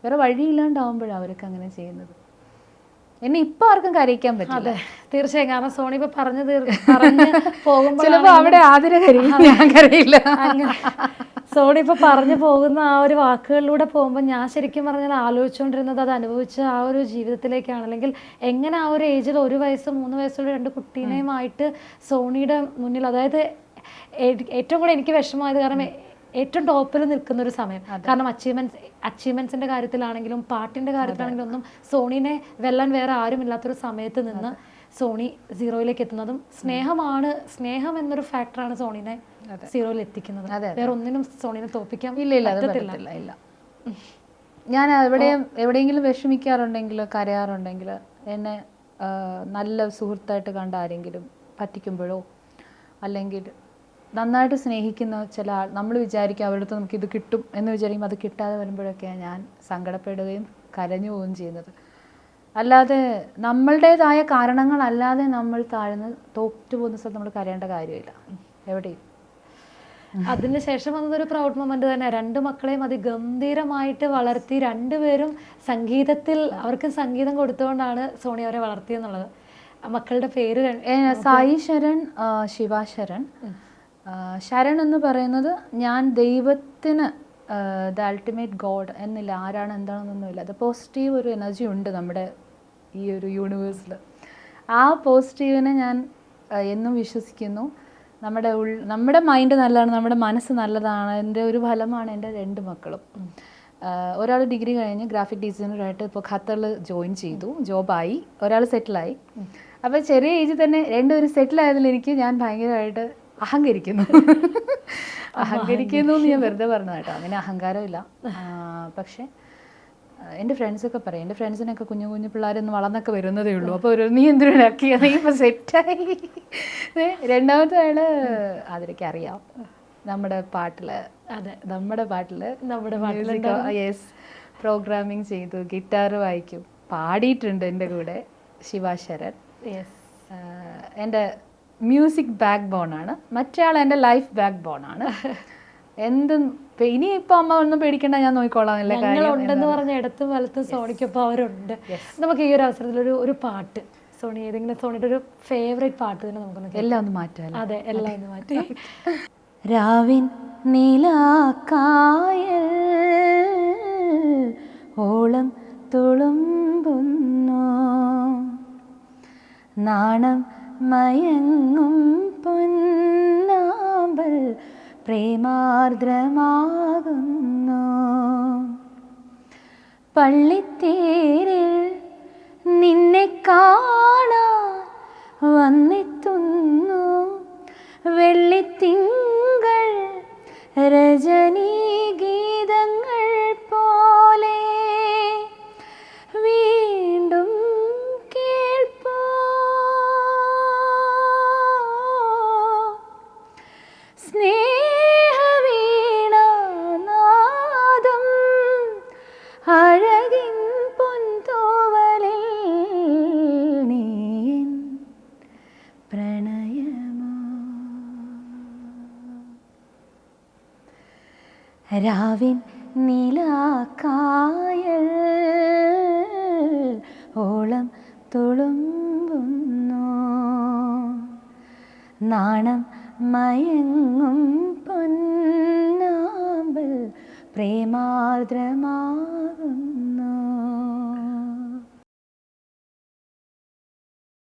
വേറെ വഴിയില്ലാണ്ടാവുമ്പോഴാണ് അവരൊക്കെ അങ്ങനെ ചെയ്യുന്നത്. എന്നെ ഇപ്പം ആർക്കും കരയിക്കാൻ പറ്റില്ല. തീർച്ചയായും. കാരണം സോണി ഇപ്പൊ പറഞ്ഞു പോകുമ്പോൾ ചിലപ്പോൾ അവിടെ ആതിര കരയും, ഞാൻ കരയില്ല. സോണി ഇപ്പൊ പറഞ്ഞു പോകുന്ന ആ ഒരു വാക്കുകളിലൂടെ പോകുമ്പോൾ ഞാൻ ശരിക്കും പറഞ്ഞാൽ ആലോചിച്ചുകൊണ്ടിരുന്നത് അത് അനുഭവിച്ച ആ ഒരു ജീവിതത്തിലേക്കാണ്. അല്ലെങ്കിൽ എങ്ങനെ ആ ഒരു ഏജിൽ 1 വയസ്സ് 3 വയസ്സുള്ള 2 കുട്ടീനെയുമായിട്ട് സോണിയുടെ മുന്നിൽ, അതായത് ഏറ്റവും കൂടെ എനിക്ക് വിഷമമായത് കാരണം ഏറ്റവും ടോപ്പിൽ നിൽക്കുന്ന ഒരു സമയം. കാരണം അച്ചീവ്മെന്റ്സിന്റെ കാര്യത്തിലാണെങ്കിലും പാട്ടിന്റെ കാര്യത്തിലാണെങ്കിലും ഒന്നും സോണിനെ വെല്ലാൻ വേറെ ആരുമില്ലാത്തൊരു സമയത്ത് നിന്ന് സോണി സീറോയിലേക്ക് എത്തുന്നതും സ്നേഹം എന്നൊരു ഫാക്ടറാണ് സോണിനെ സീറോയിൽ എത്തിക്കുന്നത്. വേറെ ഒന്നിനും സോണിനെ തോൽപ്പിക്കാൻ പറ്റത്തില്ല. ഞാൻ എവിടെയെങ്കിലും വിഷമിക്കാറുണ്ടെങ്കിൽ, കരയാറുണ്ടെങ്കിൽ, എന്നെ നല്ല സുഹൃത്തായിട്ട് കണ്ട ആരെങ്കിലും പറ്റിക്കുമ്പോഴോ അല്ലെങ്കിൽ നന്നായിട്ട് സ്നേഹിക്കുന്ന ചില ആൾ നമ്മൾ വിചാരിക്കും അവരുടെ അടുത്ത് നമുക്കിത് കിട്ടും എന്ന് വിചാരിക്കുമ്പോൾ അത് കിട്ടാതെ വരുമ്പോഴൊക്കെയാണ് ഞാൻ സങ്കടപ്പെടുകയും കരഞ്ഞു പോവുകയും ചെയ്യുന്നത്. അല്ലാതെ നമ്മളുടേതായ കാരണങ്ങളല്ലാതെ നമ്മൾ താഴ്ന്ന് തോറ്റു പോകുന്ന സ്ഥലത്ത് നമ്മൾ കരയേണ്ട കാര്യമില്ല എവിടെയും. അതിനുശേഷം വന്നതൊരു പ്രൗഡ് മൊമെന്റ് തന്നെ. 2 മക്കളെയും അതിഗംഭീരമായിട്ട് വളർത്തി, 2 പേരും സംഗീതത്തിൽ അവർക്ക് സംഗീതം കൊടുത്തുകൊണ്ടാണ് സോണി അവരെ വളർത്തിയെന്നുള്ളത്. മക്കളുടെ പേര് സായി ശരൺ, ശിവ ശരൺ. ശരൺ എന്ന് പറയുന്നത് ഞാൻ ദൈവത്തിന് ദ അൾട്ടിമേറ്റ് ഗോഡ് എന്നില്ല, ആരാണ് എന്താണെന്നൊന്നുമില്ല. അത് പോസിറ്റീവ് ഒരു എനർജി ഉണ്ട് നമ്മുടെ ഈ ഒരു യൂണിവേഴ്സിൽ. ആ പോസിറ്റീവിനെ ഞാൻ എന്നും വിശ്വസിക്കുന്നു. നമ്മുടെ മൈൻഡ് നല്ലതാണ്, നമ്മുടെ മനസ്സ് നല്ലതാണ്. എൻ്റെ ഒരു ഫലമാണ് എൻ്റെ 2 മക്കളും. ഒരാൾ ഡിഗ്രി കഴിഞ്ഞ് ഗ്രാഫിക് ഡിസൈനറായിട്ട് ഇപ്പോൾ ഖത്തറിൽ ജോയിൻ ചെയ്തു, ജോബായി. ഒരാൾ സെറ്റിലായി. അപ്പോൾ ചെറിയ ഏജിൽ തന്നെ 2 സെറ്റിലായതിൽ ഞാൻ ഭയങ്കരമായിട്ട് അഹങ്കരിക്കുന്നു. അഹങ്കരിക്കുന്നു എന്ന് ഞാൻ വെറുതെ പറഞ്ഞത് കേട്ടോ, അങ്ങനെ അഹങ്കാരമില്ല. പക്ഷേ എൻ്റെ ഫ്രണ്ട്സൊക്കെ പറയും, എൻ്റെ ഫ്രണ്ട്സിനൊക്കെ കുഞ്ഞു കുഞ്ഞു പിള്ളേരൊന്നും വളർന്നൊക്കെ വരുന്നതേ ഉള്ളൂ. അപ്പോൾ നീ എന്തിനാക്കിയ, നീ ഇപ്പോൾ സെറ്റായി. രണ്ടാമത്തെ ആള് അതിലേക്ക് അറിയാം നമ്മുടെ പാട്ടിൽ, അതെ നമ്മുടെ പാട്ടിൽ യെസ് പ്രോഗ്രാമിങ് ചെയ്തു, ഗിറ്റാർ വായിക്കും, പാടിയിട്ടുണ്ട് എൻ്റെ കൂടെ. ശിവ ശരൺ എൻ്റെ മ്യൂസിക് ബാക്ക് ബോണാണ്. മറ്റേ ആൾ എൻ്റെ ലൈഫ് ബാക്ക് ബോണാണ്. എന്തും ഇനിയിപ്പോൾ അമ്മ ഒന്നും പേടിക്കണ്ട, ഞാൻ നോക്കിക്കോളാം. ഉണ്ടെന്ന് പറഞ്ഞ ഇടത്തും വലത്തും സോണിക്കൊപ്പം അവരുണ്ട്. നമുക്ക് ഈ ഒരു അവസരത്തിൽ ഒരു പാട്ട് സോണി, ഏതെങ്കിലും സോണിയുടെ ഒരു ഫേവറേറ്റ് പാട്ട് തന്നെ നമുക്കൊന്ന് എല്ലാം ഒന്ന് മാറ്റാം. അതെ, എല്ലാം ഒന്ന് മാറ്റി. രാവിൻ നീലാക്കായൽ ഓളം തുളുമ്പുന്നു, നാണം മയങ്ങും പൊന്നാമ്പൽ പ്രേമാർദ്രമാകുന്നു, പള്ളിത്തേരിൽ നിന്നെ കാണാൻ വന്നെത്തുന്നു, വെള്ളിത്തിങ്കൾ രജനീ ഗീതങ്ങൾ പോലെ വീണ്ടും കേൾപ്പോ, സ്നേഹവീണാനാദം അഴകിൻ പൊൻതോവലിൽ നീ പ്രണയമോ. രാവിൻ നീലാക്കായൽ ഓളം തുളുമ്പുന്നു, നാണം മയങ്ങും പൊന്നാമ്പൽ പ്രേമാർദ്രമാകുന്നു.